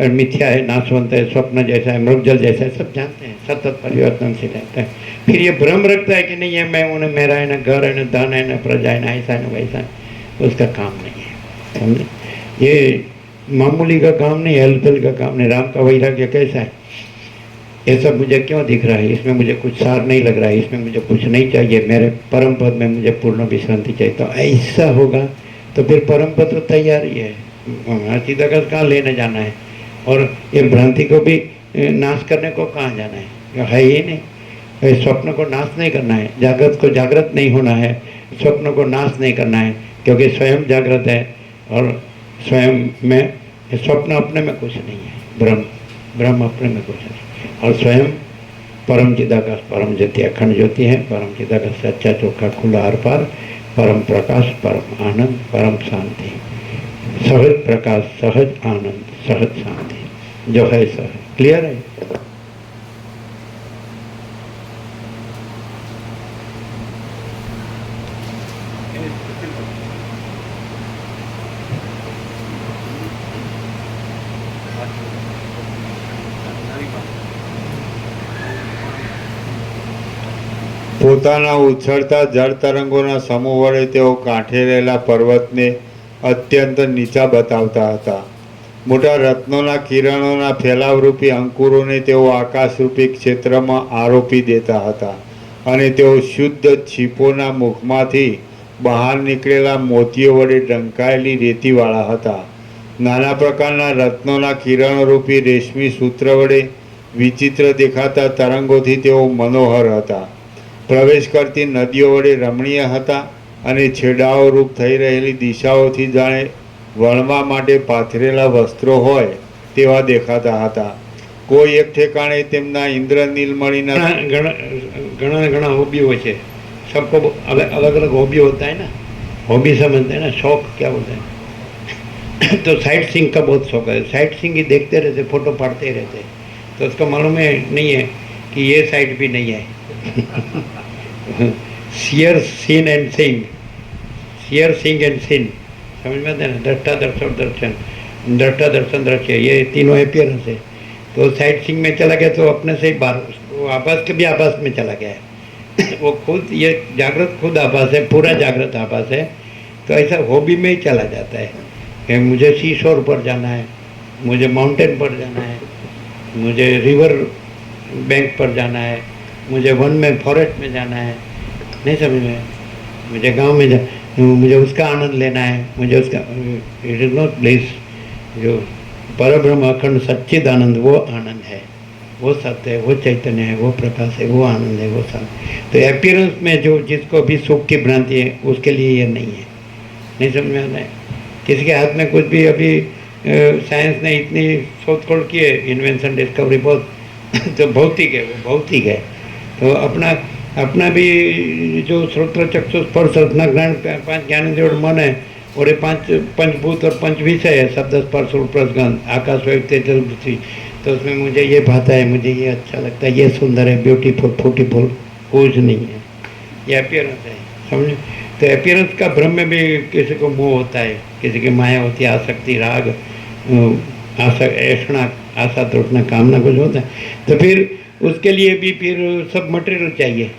और मिथ्या है, नाशवंत है, स्वप्न जैसा है, मृगजल जैसा है, सब जानते हैं, सतत परिवर्तनशील रहता है। फिर ये भ्रम रखता है कि नहीं है मैं उन्हें, मेरा है ना घर है ना धन है ना प्रजा है ना ऐसा है ना वैसा है, उसका काम नहीं है। समझे? ये मामूली का काम नहीं, हलचल का काम नहीं। राम का वैराग्य कैसा है? ये सब मुझे क्यों दिख रहा है? इसमें मुझे कुछ सार नहीं लग रहा है, इसमें मुझे कुछ नहीं चाहिए, मेरे परम पद में मुझे पूर्ण विश्रांति चाहिए। तो ऐसा होगा तो फिर परम पद तो तैयार ही है, चिदाकाश कहाँ लेने जाना है? और ये भ्रांति को भी नाश करने को कहाँ जाना है? है ही नहीं। स्वप्न को नाश नहीं करना है, जागृत को जागृत नहीं होना है, स्वप्न को नाश नहीं करना है, क्योंकि स्वयं जागृत है और स्वयं में, स्वप्न अपने में कुछ नहीं है, ब्रह्म अपने में कुछ नहीं, और स्वयं परम चिदाकाश, परम ज्योति, अखंड ज्योति है। परम चिदाकाश सच्चा चौखा खुला आर पार, परम प्रकाश, परम आनंद, परम शांति, सहज प्रकाश, सहज आनंद, सहज शांति जो है सो है। क्लियर है? પોતાના ઉછળતા જળ તરંગોના સમૂહ વડે તેઓ કાંઠે રહેલા પર્વતને અત્યંત નીચા બતાવતા હતા. મોટા રત્નોના કિરણોના ફેલાવરૂપી અંકુરોને તેઓ આકાશરૂપી ક્ષેત્રમાં આરોપી દેતા હતા અને તેઓ શુદ્ધ છીપોના મુખમાંથી બહાર નીકળેલા મોતીઓ વડે ઢંકાયેલી રેતીવાળા હતા. નાના પ્રકારના રત્નોના કિરણરૂપી રેશમી સૂત્ર વડે વિચિત્ર દેખાતા તરંગોથી તેઓ મનોહર હતા. પ્રવેશ કરતી નદીઓ વડે રમણીય હતા અને છેડાઓ રૂપ થઈ રહેલી દિશાઓથી જાણે વળવા માટે પાથરેલા વસ્ત્રો હોય તેવા દેખાતા હતા. કોઈ એક ઠેકાણે તેમના ઇન્દ્રનીલમણીના घना घना हॉबी हो छे, सबको अलग अलग हॉबी होता है ना, हॉबी समझते हैं ना, शौक क्या बोलते हैं तो साइट सीइंग का बहुत शौक है, साइट सीइंग ही देखते रहते, फोटो फाड़ते ही रहते, तो उसको मालूम है नहीं है कि ये साइट भी नहीं है seer seen and sing, seer sing and sin, समझ में आते हैं ना? दृष्टा दर्शन दर्शन, दृष्टा दर्शन दृश्य, ये तीनों अपीयरेंस है। तो साइट सीइंग में चला गया तो अपने से ही बाहर, वो आभास के भी आभास में चला गया है वो खुद, ये जागृत खुद आभास है, पूरा जागृत आभास है। तो ऐसा हॉबी में ही चला जाता है कि मुझे सी शोर पर जाना है, मुझे माउंटेन पर जाना है, मुझे रिवर बैंक पर जाना है, मुझे वन में फॉरेस्ट में जाना है, नहीं समझ में, मुझे गांव में मुझे उसका आनंद लेना है, मुझे उसका, इट इज़ नॉट प्लीज, जो परब्रह्म अखंड सच्चिद आनंद वो आनंद है, वो सत्य है, वो चैतन्य है, वो प्रकाश है, वो आनंद है, वो सब। तो अपीयरेंस में जो जिसको भी सुख की भ्रांति है उसके लिए ये नहीं है, नहीं समझ में आता है। किसी के हाथ में कुछ भी, अभी साइंस ने इतनी शोधखोल की है, इन्वेंशन डिस्कवरी बहुत तो भौतिक है, वो भौतिक है। तो अपना भी जो श्रोत्र चक्षु स्पर्श रत्ना ज्ञान, पांच ज्ञानेंद्रिय मन है, और ये पांच पंचभूत और पंच विषय है, शब्द स्पर्श रूप रस गंध आकाश वायु तेज जल पृथ्वी। तो उसमें मुझे ये भाता है, मुझे ये अच्छा लगता है, ये सुंदर है, ब्यूटीफुल ब्यूटीफुल, कुछ नहीं है, ये अपीयरेंस है, समझे? तो अपीयरेंस का भ्रम में भी किसी को मोह होता है, किसी की माया होती है, आसक्ति, राग, ऐसा आशा तृष्णा कामना कुछ होता है। तो फिर उसके लिए भी फिर सब मटेरियल चाहिए,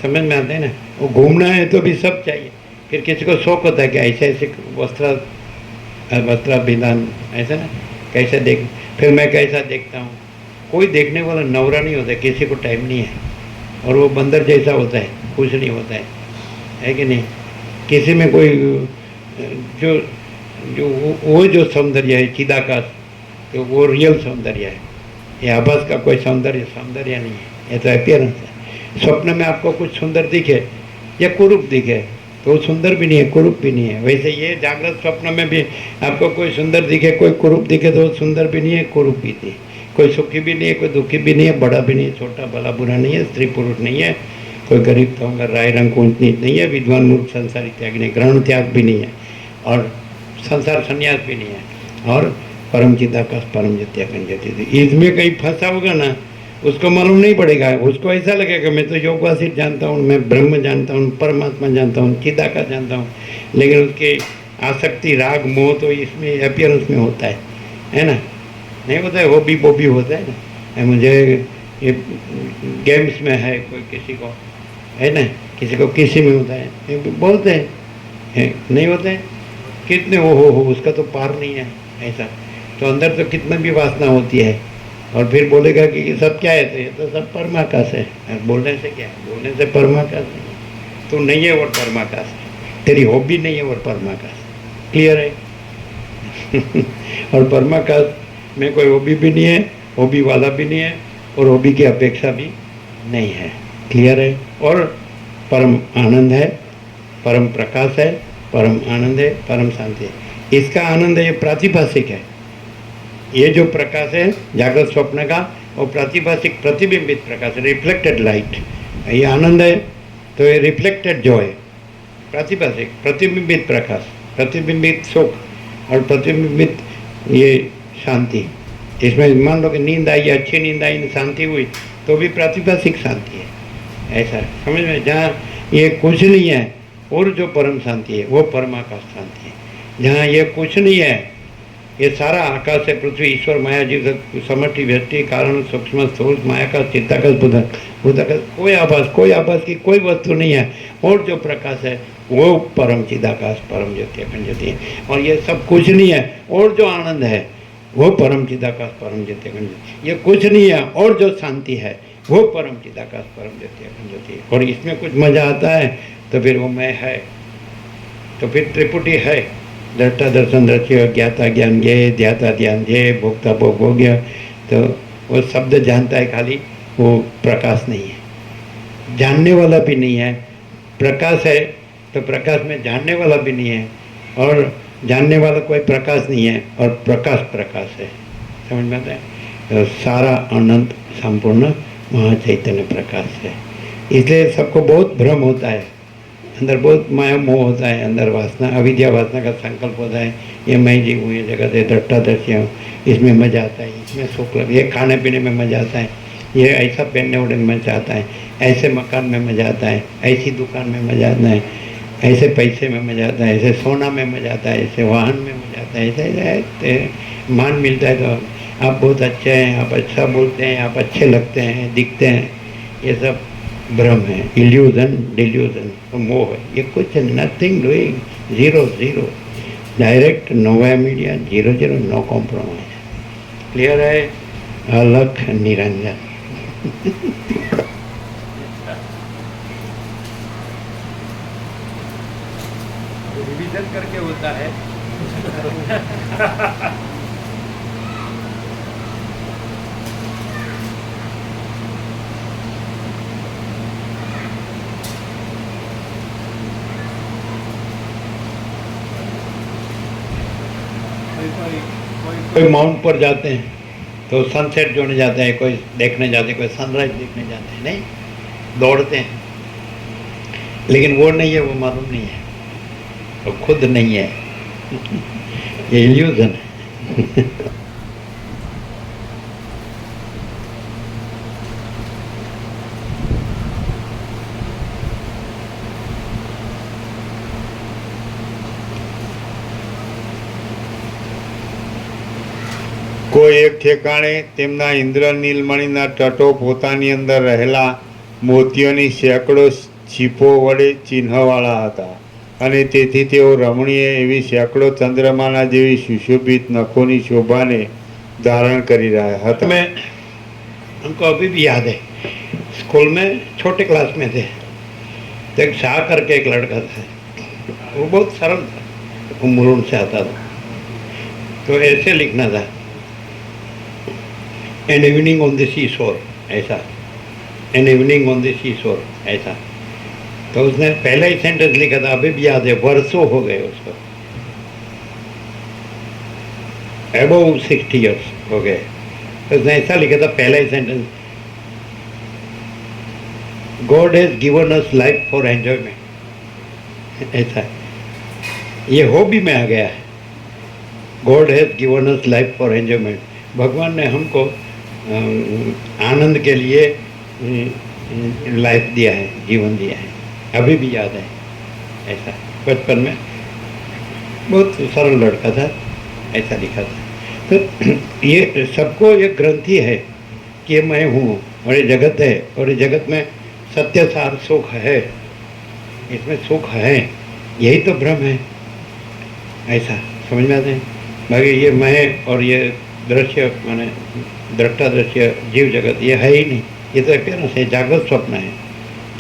समझ में आता है ना? वो घूमना है तो भी सब चाहिए। फिर किसी को शौक होता है कि ऐसे ऐसे वस्त्राभिधान, ऐसा ना, कैसे देख, फिर मैं कैसा देखता हूँ। कोई देखने वाला नवरा नहीं होता, किसी को टाइम नहीं है, और वो बंदर जैसा होता है, कुछ नहीं होता है कि नहीं? किसी में कोई जो जो वो जो सौंदर्य है चिदाकाश, तो वो रियल सौंदर्य है, ये आभास का कोई सौंदर्य नहीं है, ये तो अपीयरेंस है। स्वप्न में आपको कुछ सुंदर दिखे या कुरूप दिखे तो वो सुंदर भी नहीं है, कुरूप भी नहीं है। वैसे ये जागृत स्वप्न में भी आपको कोई सुंदर दिखे, कोई कुरूप दिखे तो वो सुंदर भी नहीं है, कुरूप भी नहीं, कोई सुखी भी नहीं है, कोई दुखी भी नहीं है, बड़ा भी नहीं है, छोटा भला बुरा नहीं है, स्त्री पुरुष नहीं है, कोई गरीब तो राय रंग ऊंच नीच नहीं है, विद्वान मूर्ख संसारी त्याग नहीं, ग्रहण त्याग भी नहीं है, और संसार संन्यास भी नहीं है, और परम चिदाकाश परम ज्योति अखंड ज्योति। इसमें कहीं फंसा होगा ना, उसको मालूम नहीं पड़ेगा, उसको ऐसा लगेगा मैं तो योगवासित जानता हूँ, मैं ब्रह्म जानता हूँ, परमात्मा जानता हूँ, चिदाकाश जानता हूँ, लेकिन उसके आसक्ति राग मोह तो इसमें अपियरेंस में होता है ना, नहीं होता है, हॉबी बॉबी होता है ना। मुझे ये गेम्स में है, कोई किसी को है ना, किसी को किसी में होता है, ये बोलते हैं नहीं होते हैं, कितने हो उसका तो पार नहीं है ऐसा। तो अंदर तो कितना भी वासना होती है, और फिर बोलेगा कि ये सब क्या है, तो ये तो सब परमाकाश है। और बोलने से क्या है, बोलने से परमाकाश नहीं है, तो नहीं है और परमाकाश है, तेरी हॉबी नहीं है और परमाकाश, क्लियर है। और परमाकाश में कोई हॉबी भी नहीं है, हॉबी वाला भी नहीं है, और हॉबी की अपेक्षा भी नहीं है, क्लियर है। और परम आनंद है, परम प्रकाश है, परम आनंद है, परम शांति है। इसका आनंद है, ये प्रातिभाषिक है। ये जो प्रकाश है जागृत स्वप्न का, वो प्रातिभाषिक प्रतिबिंबित प्रकाश, रिफ्लेक्टेड लाइट, ये आनंद है। तो ये रिफ्लेक्टेड जॉय, प्रातिभाषिक प्रतिबिंबित प्रकाश, प्रतिबिंबित सुख और प्रतिबिंबित ये शांति। इसमें मान लो कि नींद आई, अच्छी नींद आई, शांति हुई, तो भी प्रातिभाषिक शांति है, ऐसा समझ में। जहाँ ये कुछ नहीं है और जो परम शांति है वो परमाकाश शांति है। जहाँ ये कुछ नहीं है, ये सारा आकाश है, पृथ्वी, ईश्वर, माया, जीव, समष्टि, व्यष्टि, कारण, सूक्ष्म, स्थूल, मायाकाश, चित्ताकाश, भूताकाश, कोई आभास की कोई वस्तु नहीं है, और जो प्रकाश है वो परम चिदाकाश, परम ज्योति, अखंड ज्योति है। और ये सब कुछ नहीं है, और जो आनंद है वो परम चिदाकाश, परम ज्योति, अखंड ज्योति। ये कुछ नहीं है, और जो शांति है वो परम चिदाकाश, परम ज्योति, अखंड ज्योति। और इसमें कुछ मजा आता है तो फिर वो मैं है, तो फिर त्रिपुटी है, दृष्टा दर्शन दृश्य, ज्ञाता ज्ञान ज्ञेय, ध्याता ध्यान ध्येय, भोक्ता भोग भोग्य। तो वो शब्द जानता है खाली, वो प्रकाश नहीं है, जानने वाला भी नहीं है। प्रकाश है तो प्रकाश में जानने वाला भी नहीं है, और जानने वाला कोई प्रकाश नहीं है, और प्रकाश प्रकाश है, समझ में आता है। तो सारा अनंत संपूर्ण महाचैतन्य प्रकाश है। इसलिए सबको बहुत भ्रम होता है, अंदर बहुत माया मोह होता है, अंदर वासना, अविद्या वासना का संकल्प होता है, ये मैं जीव हूँ, ये जगत है, दृष्टादर्शी हूँ, इसमें मजा आता है, इसमें सुख लग, ये खाने पीने में मजा आता है, ये ऐसा पहनने ओढ़ने में मजा आता है, ऐसे मकान में मजा आता है, ऐसी दुकान में मजा आता है, ऐसे पैसे में मजा आता है, ऐसे सोना में मजा आता है, ऐसे वाहन में मजा आता है, ऐसे मान मिलता है तो आप बहुत अच्छे हैं, आप अच्छा बोलते हैं, आप अच्छे लगते हैं, दिखते हैं, ये सब भ्रम है, इल्यूजन, डिल्यूजन, मोह है। ये कुछ nothing doing, zero zero, direct Nova media, zero zero, no compromise, clear है। अलख निरंजन। रिवीजन करके होता है। कोई माउंट पर जाते हैं तो सनसेट जोने जाते हैं, कोई देखने जाते हैं, कोई सनराइज देखने जाते हैं, नहीं दौड़ते हैं, लेकिन वो नहीं है, वो मालूम नहीं है, वो खुद नहीं है। ये इल्यूजन है। કોઈ એક ઠેકાણે તેમના ઇન્દ્રનીલમણીના તટો પોતાની અંદર રહેલા મોતીઓની સેંકડો છીપો વડે ચિહ્નવાળા હતા, અને તેથી તેઓ રમણીય એવી સેંકડો ચંદ્રમાના જેવી સુશોભિત નખોની શોભાને धारण કરી રહ્યા હતા। मैं हमको अभी भी याद है, स्कूल में छोटे क्लास में थे, तो एक शाह करके एक लड़का था, वो बहुत सरल था, वो मुरुन से आता था, तो ऐसे लिखना था, एन इवनिंग ऑन द सी शोर, ऐसा, एन इवनिंग ऑन द सी शोर, ऐसा। तो उसने पहला ही सेंटेंस लिखा था, अभी भी याद है, वर्षों हो गए उसको, अबव 60 years हो गए। तो उसने ऐसा लिखा था पहला ही sentence, God has given us life for enjoyment, ऐसा है। ये हॉबी में आ गया है, God has given us life for enjoyment. भगवान ने हमको आनंद के लिए लाइफ दिया है, जीवन दिया है, अभी भी याद है, ऐसा बचपन में बहुत सरल लड़का था, ऐसा लिखा था। तो ये सबको एक ग्रंथि है कि ये मैं हूँ और ये जगत है और ये जगत में सत्य सार सुख है, इसमें सुख है, यही तो भ्रम है। ऐसा समझ में आता है। बाकी ये मैं और ये दृश्य माने दृष्टा दृश्य जीव जगत ये है ही नहीं, ये तो अपीयरेंस है, जागृत स्वप्न है।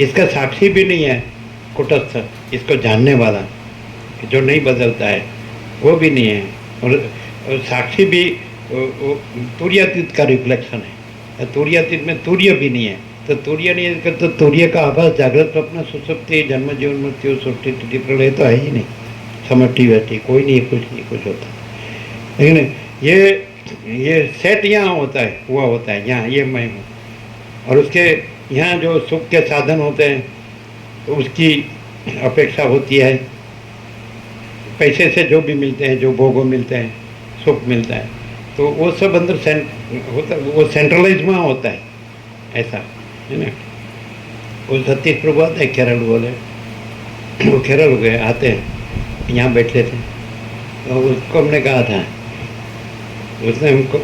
इसका साक्षी भी नहीं है कुटस्थ, इसको जानने वाला जो नहीं बदलता है वो भी नहीं है, और साक्षी भी तुर्यातीत का रिफ्लेक्शन है। तुर्यातीत में तुर्य भी नहीं है, तो तुर्य नहीं है तो तुर्य का आभास जागृत स्वप्न सुसुप्ति जन्म जीवन मृत्यु सृष्टि स्थिति प्रलय तो है ही नहीं। समष्टि व्यष्टि कोई नहीं, कुछ नहीं कुछ होता। लेकिन ये सेट यहाँ होता है, हुआ होता है यहाँ, ये मैं हूँ। और उसके यहाँ जो सुख के साधन होते हैं तो उसकी अपेक्षा होती है, पैसे से जो भी मिलते हैं, जो भोगों मिलते हैं, सुख मिलता है, तो वो सब अंदर होता है, वो सेंट्रलाइज वहाँ होता है, ऐसा है ना। वो सतीश प्रभु आते हैं केरल बोले, वो केरल हो गए, आते हैं यहाँ बैठते थे, तो उसको हमने कहा था,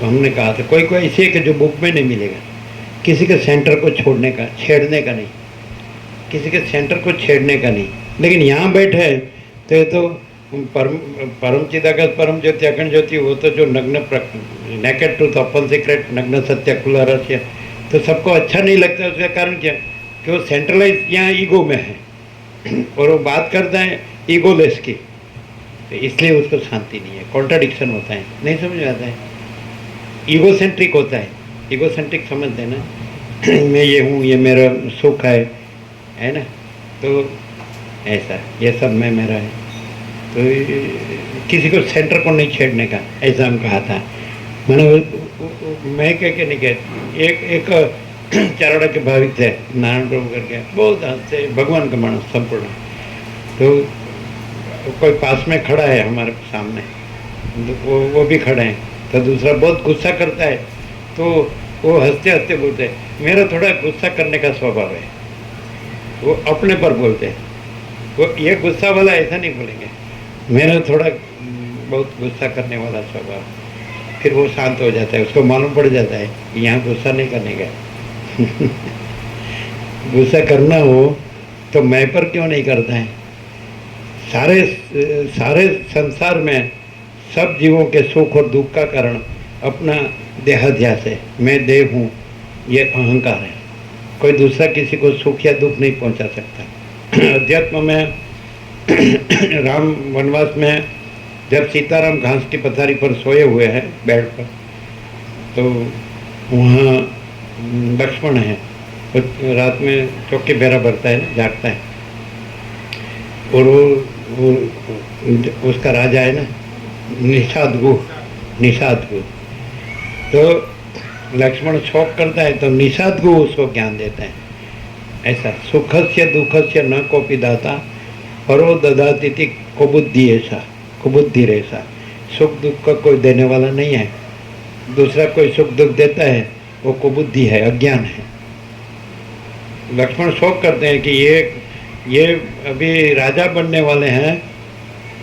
हमने कहा था कोई कोई ऐसे कि जो बुक में नहीं मिलेगा, किसी के सेंटर को छोड़ने का, छेड़ने का नहीं, किसी के सेंटर को छेड़ने का नहीं। लेकिन यहाँ बैठे तो ये तो परम चिदाकाश परम ज्योति अखंड ज्योति, वो तो जो नग्न नेकेड ट्रूथ ओपन सीक्रेट नग्न सत्य खुला रहस्य, तो सबको अच्छा नहीं लगता। उसका कारण क्या कि वो सेंट्रलाइज यहाँ ईगो में है और वो बात करता है ईगोलेस की, तो इसलिए उसको शांति नहीं है, कॉन्ट्राडिक्शन होता है, नहीं समझ में आता है, ईगोसेंट्रिक होता है। ईगोसेंट्रिक समझते ना मैं ये हूँ, ये मेरा सुख है ना, तो ऐसा ये सब मैं मेरा है, तो किसी को सेंटर को नहीं छेड़ने का, ऐसा हम कहा था। मैंने मैं कह नहीं कह, एक चारोड़ा के भाविक थे नारायण प्रभु करके, बहुत हंसते, भगवान का मानस संपूर्ण, तो कोई पास में खड़ा है हमारे सामने, तो वो भी खड़े हैं, तो दूसरा बहुत गुस्सा करता है, तो वो हंसते हंसते बोलते हैं मेरा थोड़ा गुस्सा करने का स्वभाव है, वो अपने पर बोलते हैं, वो ये गुस्सा वाला ऐसा नहीं बोलेंगे, मेरा थोड़ा बहुत गुस्सा करने वाला स्वभाव। फिर वो शांत हो जाता है, उसको मालूम पड़ जाता है कि यहाँ गुस्सा नहीं करने का गुस्सा करना हो तो मैं पर क्यों नहीं करता है। सारे संसार में सब जीवों के सुख और दुख का कारण अपना देहाध्यास है, मैं देह हूँ, ये अहंकार है। कोई दूसरा किसी को सुख या दुख नहीं पहुँचा सकता। अध्यात्म में राम वनवास में जब सीताराम घास की पथारी पर सोए हुए हैं बेड पर, तो वहाँ लक्ष्मण है, तो रात में चौकी बेरा भरता है ना, जागता है, और वो उसका राजा है ना निषाद, तो लक्ष्मण शोक करता है तो निषाद उसको ज्ञान देता है, ऐसा सुखस्य दुखस्य न कोपि दाता परो ददाति कुबुद्धि ऐसा कुबुद्धि रेसा। सुख दुख का कोई देने वाला नहीं है, दूसरा कोई सुख दुख देता है वो कुबुद्धि है, अज्ञान है। लक्ष्मण शोक करते हैं कि ये अभी राजा बनने वाले हैं,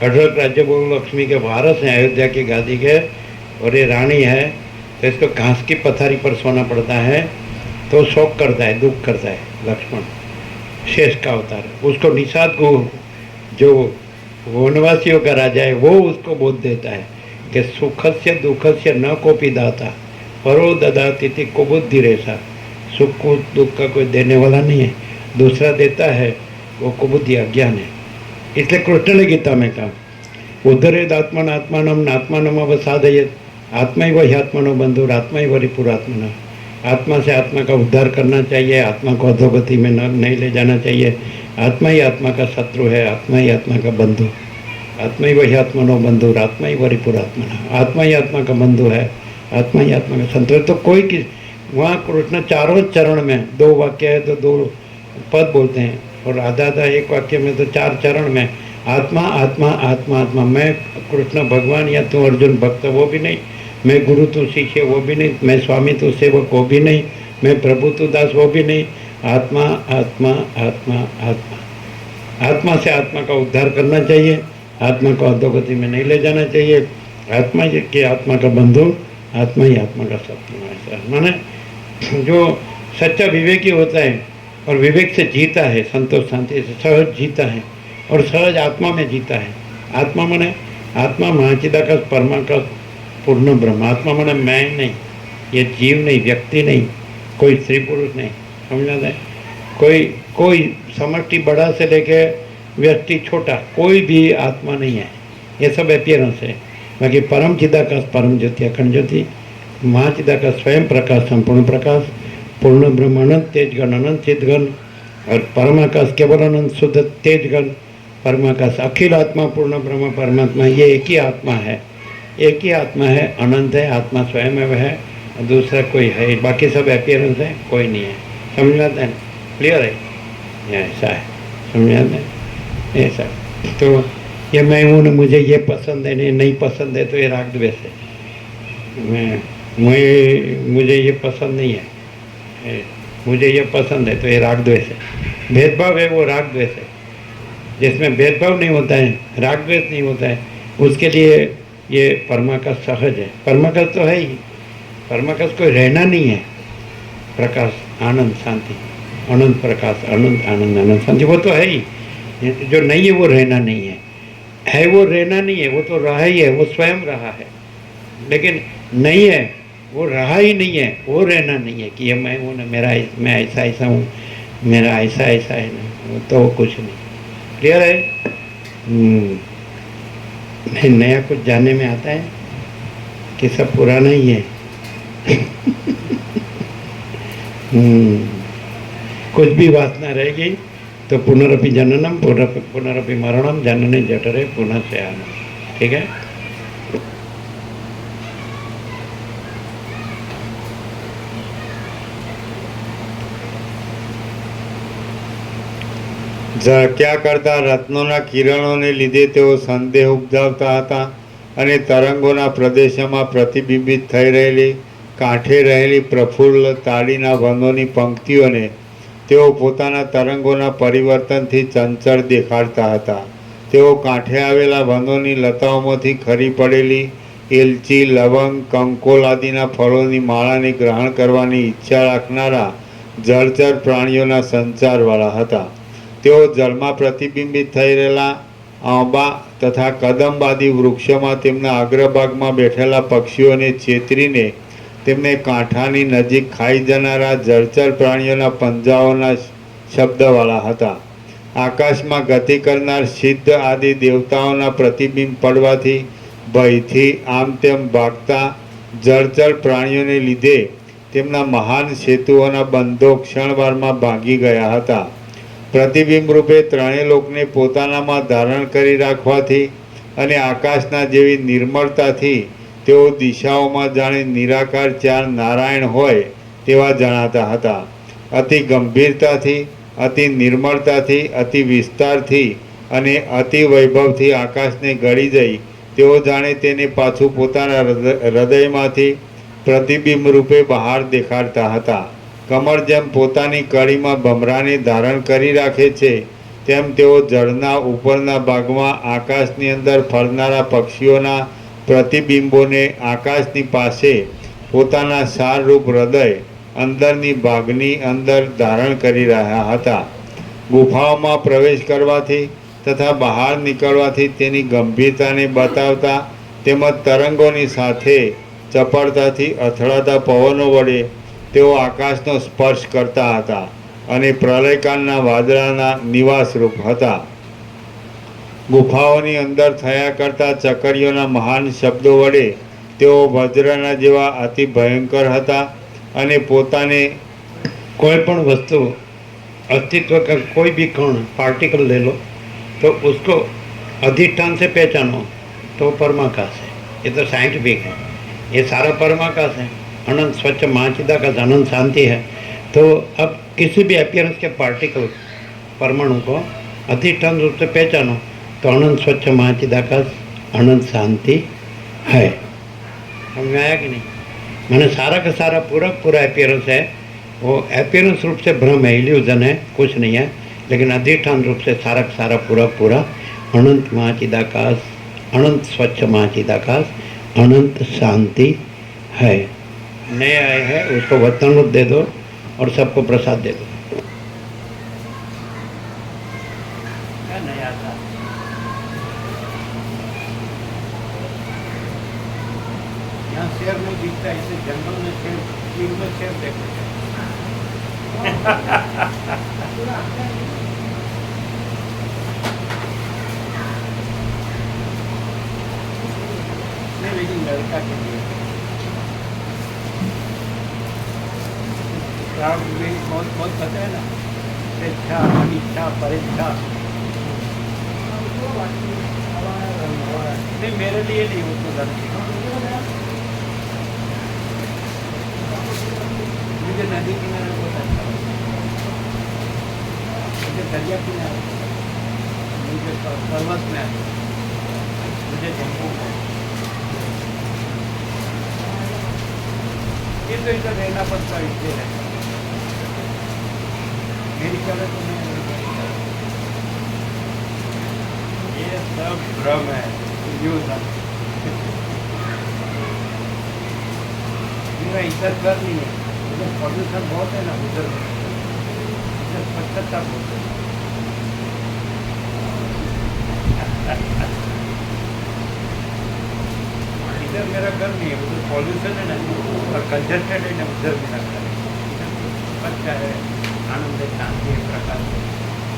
अढरक राज्य बोल लक्ष्मी के वारस हैं अयोध्या की गादी के, और ये रानी है, तो इसको घास की पथारी पर सोना पड़ता है, तो शोक करता है, दुख करता है लक्ष्मण। शेष का अवतार उसको निषाद को, जो वनवासियों का राजा है, वो उसको बोध देता है कि सुखस्य दुखस्य न कोपि दाता परो ददाति कुबुद्धि रेसा। सुख को दुख का कोई देने वाला नहीं है, दूसरा देता है वो कुबुद्धि अज्ञान है। इसलिए कृष्ण ने गीता में कहा उद्धरेद आत्मन आत्मानम नात्मानम अवसादयेत आत्मा ही वही आत्मनो बंधुर आत्मा ही वही पुरात्मना। आत्मा से आत्मा का उद्धार करना चाहिए, आत्मा को अधोगति में नहीं ले जाना चाहिए। आत्मा ही आत्मा का शत्रु है, आत्मा ही आत्मा का बंधु, आत्मा ही वही आत्मनो बंधुर आत्मा ही वही पुरात्मना। आत्मा ही आत्मा का बंधु है, आत्मा ही आत्मा का शत्रु है। तो कोई किस वहाँ कृष्ण चारों चरण में, दो वाक्य है तो दो पद बोलते हैं, और आधा आधा एक वाक्य में तो चार चरण में आत्मा आत्मा आत्मा आत्मा। मैं कृष्ण भगवान या तू अर्जुन भक्त वो भी नहीं, मैं गुरु तू शिष्य वो भी नहीं, मैं स्वामी तू सेवक वो भी नहीं, मैं प्रभु तू दास वो भी नहीं। आत्मा आत्मा आत्मा आत्मा, आत्मा से आत्मा का उद्धार करना चाहिए, आत्मा को अधोगति में नहीं ले जाना चाहिए। आत्मा ही कि आत्मा का बंधु, आत्मा ही आत्मा का शत्रु है। ऐसा माने जो सच्चा विवेकी होता है और विवेक से जीता है, संतोष शांति से सहज जीता है और सहज आत्मा में जीता है। आत्मा माने आत्मा महाचिदाकाश परमाकाश पूर्ण ब्रह्म। आत्मा माने मैं नहीं, ये जीव नहीं, व्यक्ति नहीं, कोई स्त्री पुरुष नहीं, समझा जाए। कोई समष्टि बड़ा से लेके व्यक्ति छोटा, कोई भी आत्मा नहीं है। ये सब अपीयरेंस है। बाकी परम चिदाकाश, परम ज्योति, अखंड ज्योति, महाचिदाकाश स्वयं प्रकाश, संपूर्ण प्रकाश, पूर्ण ब्रह्म, अनंत तेजगण, अनंत चिदगण और परमाकाश केवल अनंत शुद्ध तेजगण, परमाकाश अखिल आत्मा, पूर्ण ब्रह्म परमात्मा, ये एक ही आत्मा है। एक ही आत्मा है, अनंत है, आत्मा स्वयं में है, दूसरा कोई है। बाकी सब अपीयरेंस है, कोई नहीं है। समझ में आता है? क्लियर है? ऐसा है, समझ आता है? ऐसा तो ये मैं हूँ ना, मुझे ये पसंद है, नहीं पसंद है, तो ये राग द्वेष है। मुझे ये पसंद नहीं है, मुझे ये पसंद है, तो ये राग द्वेष है। भेदभाव है वो राग द्वेष है। जिसमें भेदभाव नहीं होता है, राग द्वेष नहीं होता है, उसके लिए ये परमाकाश सहज है। परमाकाश तो है ही, परमाकाश कोई रहना नहीं है। प्रकाश, आनंद, शांति, अनंत प्रकाश, अनंत आनंद, अनंत शांति, वो तो है ही। जो नहीं है वो रहना नहीं है वो रहना नहीं है, वो तो रहा ही है, वो स्वयं रहा है। लेकिन नहीं है वो रहा ही नहीं है, वो रहना नहीं है कि ये मैं हूँ ना, मैं ऐसा ऐसा हूँ, मेरा ऐसा ऐसा है ना, वो तो कुछ नहीं। क्लियर है? नहीं, नया कुछ जानने में आता है कि सब पुराना ही है? कुछ भी वासना रहेगी तो पुनरपि जननम, पुनरपि मरणम, जनने जठरे पुनः शयनम। ठीक है? ઝળક્યા કરતા રત્નોના કિરણોને લીધે તેઓ સંદેહ ઉપજાવતા હતા અને તરંગોના પ્રદેશોમાં પ્રતિબિંબિત થઈ રહેલી કાંઠે રહેલી પ્રફુલ્લ તાડીના વનોની પંક્તિઓને તેઓ પોતાના તરંગોના પરિવર્તનથી ચંચળ દેખાડતા હતા. તેઓ કાંઠે આવેલા વનોની લતાઓમાંથી ખરી પડેલી એલચી, લવંગ, કંકોલ આદિના ફળોની માળાને ગ્રહણ કરવાની ઈચ્છા રાખનારા જળચર પ્રાણીઓના સંચારવાળા હતા. તેઓ જળમાં પ્રતિબિંબિત થઈ રહેલા આંબા તથા કદંબ આદિ વૃક્ષોમાં તેમના અગ્રભાગમાં બેઠેલા પક્ષીઓને છેતરીને તેમને કાંઠાની નજીક ખાઈ જનારા જળચર પ્રાણીઓના પંજાઓના શબ્દવાળા હતા. આકાશમાં ગતિ કરનાર સિદ્ધ આદિ દેવતાઓના પ્રતિબિંબ પડવાથી ભયથી આમ તેમ ભાગતા જળચર પ્રાણીઓને લીધે તેમના મહાન સેતુઓના બંધો ક્ષણવારમાં ભાંગી ગયા હતા. પ્રતિબિંબ રૂપે ત્રણેય લોકને પોતાનામાં ધારણ કરી રાખવાથી અને આકાશના જેવી નિર્મળતાથી તેઓ દિશાઓમાં જાણે નિરાકાર ચાર નારાયણ હોય તેવા જણાતા હતા. અતિ ગંભીરતાથી, અતિ નિર્મળતાથી, અતિ વિસ્તારથી અને અતિ વૈભવથી આકાશને ગળી જઈ તેઓ જાણે તેને પાછું પોતાના હૃદયમાંથી પ્રતિબિંબ રૂપે બહાર દેખાડતા હતા. કમળ જેમ પોતાની કળીમાં ભમરાને ધારણ કરી રાખે છે તેમ તેઓ જળના ઉપરના ભાગમાં આકાશની અંદર ફરનારા પક્ષીઓના પ્રતિબિંબોને આકાશની પાસે પોતાના સારરૂપ હૃદય અંદરની ભાગની અંદર ધારણ કરી રહ્યા હતા. ગુફાઓમાં પ્રવેશ કરવાથી તથા બહાર નીકળવાથી તેની ગંભીરતાને બતાવતા તેમજ તરંગોની સાથે ચપળતાથી અથડાતા પવનો વડે તેઓ આકાશનો સ્પર્શ કરતા હતા અને પ્રલયકાળના વાદળાના નિવાસરૂપ હતા. ગુફાઓની અંદર થયા કરતા ચકરીઓના મહાન શબ્દો વડે તેઓ વજ્રના જેવા અતિ ભયંકર હતા અને પોતાને कोई पण वस्तु अस्तित्व का कोई भी कण पार्टिकल ले लो तो उसको अधिष्ठान से पहचानो तो परमाकाश है। ये तो साइंटिफिक है, ये सारा परमाकाश है। अनंत स्वच्छ महाचिदाकाश, अनंत शांति है। तो अब किसी भी अपीयरेंस के पार्टिकल परमाणु को अधिष्ठान रूप से पहचानो तो अनंत स्वच्छ महाचिदाकाश, अनंत शांति है। समझ में आया कि नहीं? मैंने सारा का सारा पूरा अपीयरेंस है, वो अपीयरेंस रूप से भ्रम है, इल्यूजन है, कुछ नहीं है। लेकिन अधिष्ठान रूप से सारा का सारा पूरा अनंत महाचिदाकाश, अनंत स्वच्छ महाचिदाकाश, अनंत शांति है। नए आए हैं उसको वचनामृत दे दो और सबको प्रसाद दे दो। क्या नया था? यहाँ शेर नहीं दिखता, इसे जंगल में शेर, चीन में शेर देखो। नहीं, लेकिन लड़का के लिए क्राउड में बहुत बहुत पता है ना, स्वेच्छा, अनिच्छा, परीक्षा। नहीं, मेरे लिए नहीं, उसको घर मुझे नदी किनारे बहुत अच्छा लगता है, मुझे दरिया किनारे, मुझे पर्वत में, मुझे जम्मू में। ये तो इधर रहना पड़ता है, इसलिए रहता है। मेरी कलर तो मैं ये सब भ्रम है, इल्यूजन। मेरा इधर घर नहीं है, उधर पॉल्यूशन बहुत है ना, उधर स्वच्छता बहुत है। इधर मेरा घर नहीं है, उधर पॉल्यूशन है ना और कंजस्टेड है ना, उधर मेरा घर है। अच्छा है, आनंद है, शांति है, प्रकाश है,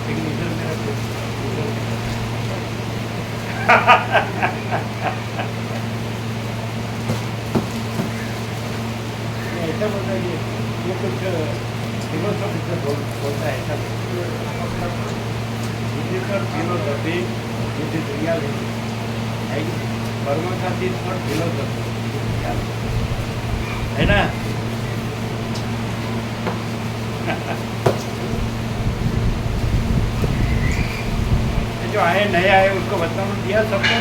लेकिन इधर मेरा ऐसा बोलता है, ये कुछ फिलोसॉफी बोलता है, ऐसा फिलोसॉफी रियलिटी है, कर्म का चीज पर फिलोसॉफी है ना। जो आए नए आए उसको बताना दिया सबको,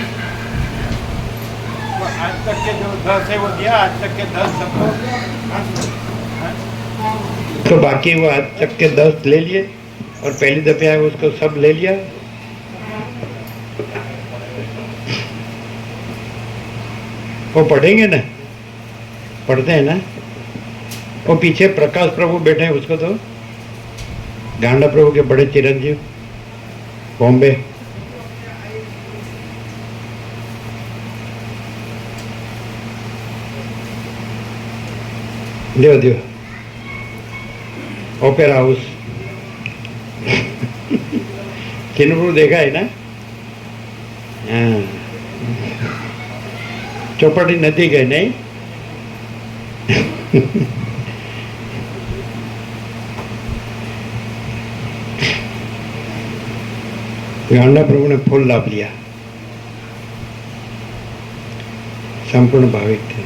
तो आज तक के जो 10 है वो दिया, आज तक के 10 सबको। तो बाकी वो आज तक के 10 ले लिए और पहली दफे आए उसको सब ले लिया। वो पढ़ेंगे ना, पढ़ते हैं ना। वो पीछे प्रकाश प्रभु बैठे हैं, उसको तो गांडा प्रभु के बड़े चिरंजीव, बॉम्बे। दियो दियो ओपेरा हाउस चिन्हपुर देखा है ना। हाँ, चौपाटी नदी गए नहीं। गांडा प्रभु ने फुल लाभ लिया, संपूर्ण भाविक थे।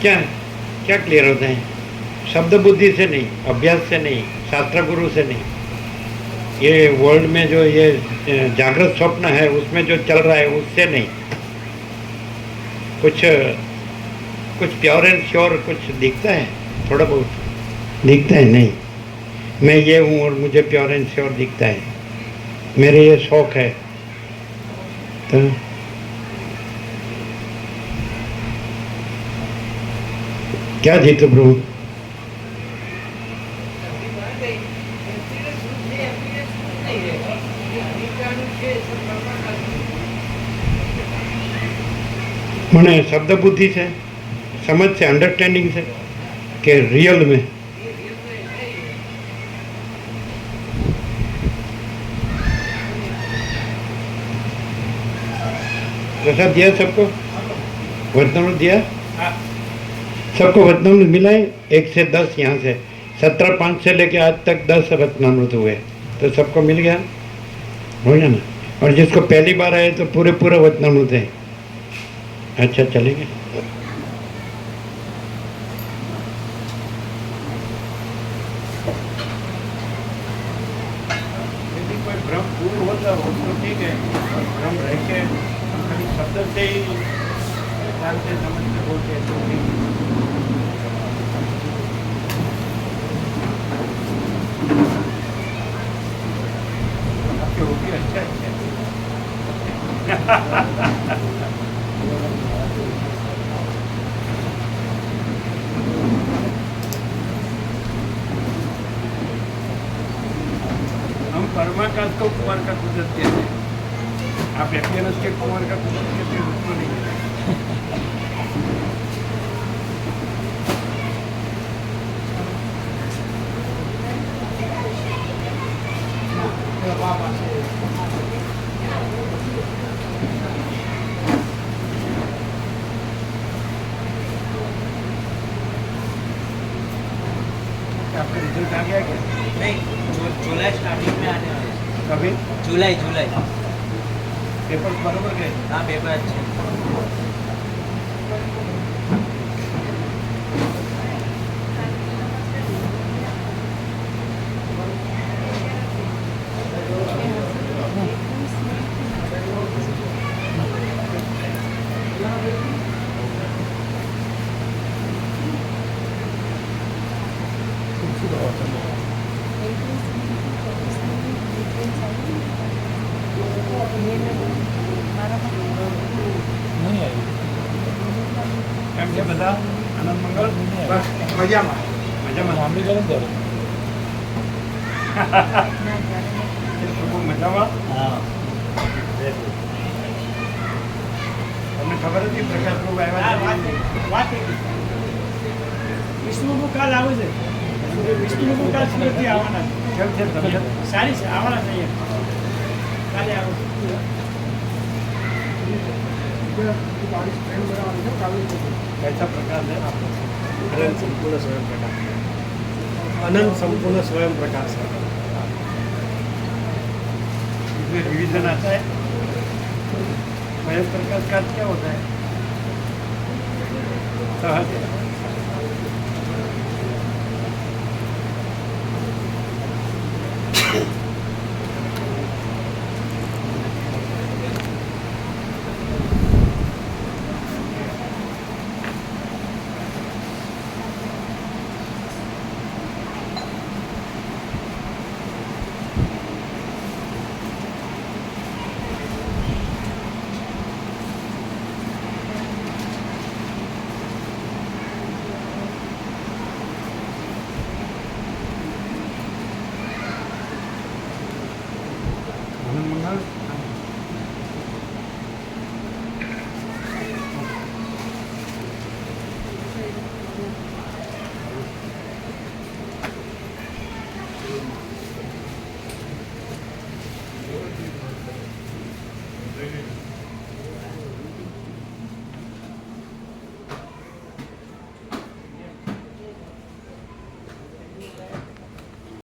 क्या क्या क्लियर होते हैं? शब्द बुद्धि से नहीं, अभ्यास से नहीं, शास्त्र गुरु से नहीं। ये वर्ल्ड में जो ये जागृत स्वप्न है उसमें जो चल रहा है उससे नहीं। कुछ प्योर एंड श्योर कुछ दिखता है, थोड़ा बहुत दिखता है। नहीं, मैं ये हूँ और मुझे प्योर एंड श्योर दिखता है, मेरे ये शौक है। तो क्या जीतू प्रभु? मैंने शब्द बुद्धि से, समझ से, अंडरस्टैंडिंग से कि रियल में प्रसाद दिया सबको, वर्तमान दिया सबको, वचनामृत मिला है 1 से 10। यहाँ से 17/5 से लेके आज तक 10 वचनामृत हुए, तो सबको मिल गया, हो गया ना। और जिसको पहली बार आए तो पूरे वचनामृत है। अच्छा, चलेंगे। यदि कोई भ्रम दूर होता हो तो ठीक है, और भ्रम रह के खाली शब्द से ही जानते समझते बोलते तो ठीक है। हम परमाकाश को कुमार का कुदरत कहते हैं। आप एपियनस के कुमार का कुदरत कहते हैं, उसको नहीं कहते। आपका रिजल्ट आ गया क्या? नहीं, जुलाई स्टार्टिंग में आने वाले हैं। कभी जुलाई पेपर बरोबर गए? हाँ, पेपर अच्छे हैं। કેમ છે બધા? આનંદ મંગળ? બસ મજામાં મજામાં. બહુ મજામાં. તમને ખબર હતી પ્રકાશ પ્રભુ આવ્યા છે? વિષ્ણુ કાલ આવે છે. વિષ્ણુ કાલ સુરતથી આવવાના છે. કેમ છે તબિયત? સારી છે, આવવાના છે અહીંયા. કાલે આવો. कैसा प्रकाश है आपको? अनंत संपूर्ण स्वयं प्रकाश. अनंत संपूर्ण स्वयं प्रकाश है. इसमें रिवीजन आता है. स्वयं प्रकाश का क्या होता है? सहज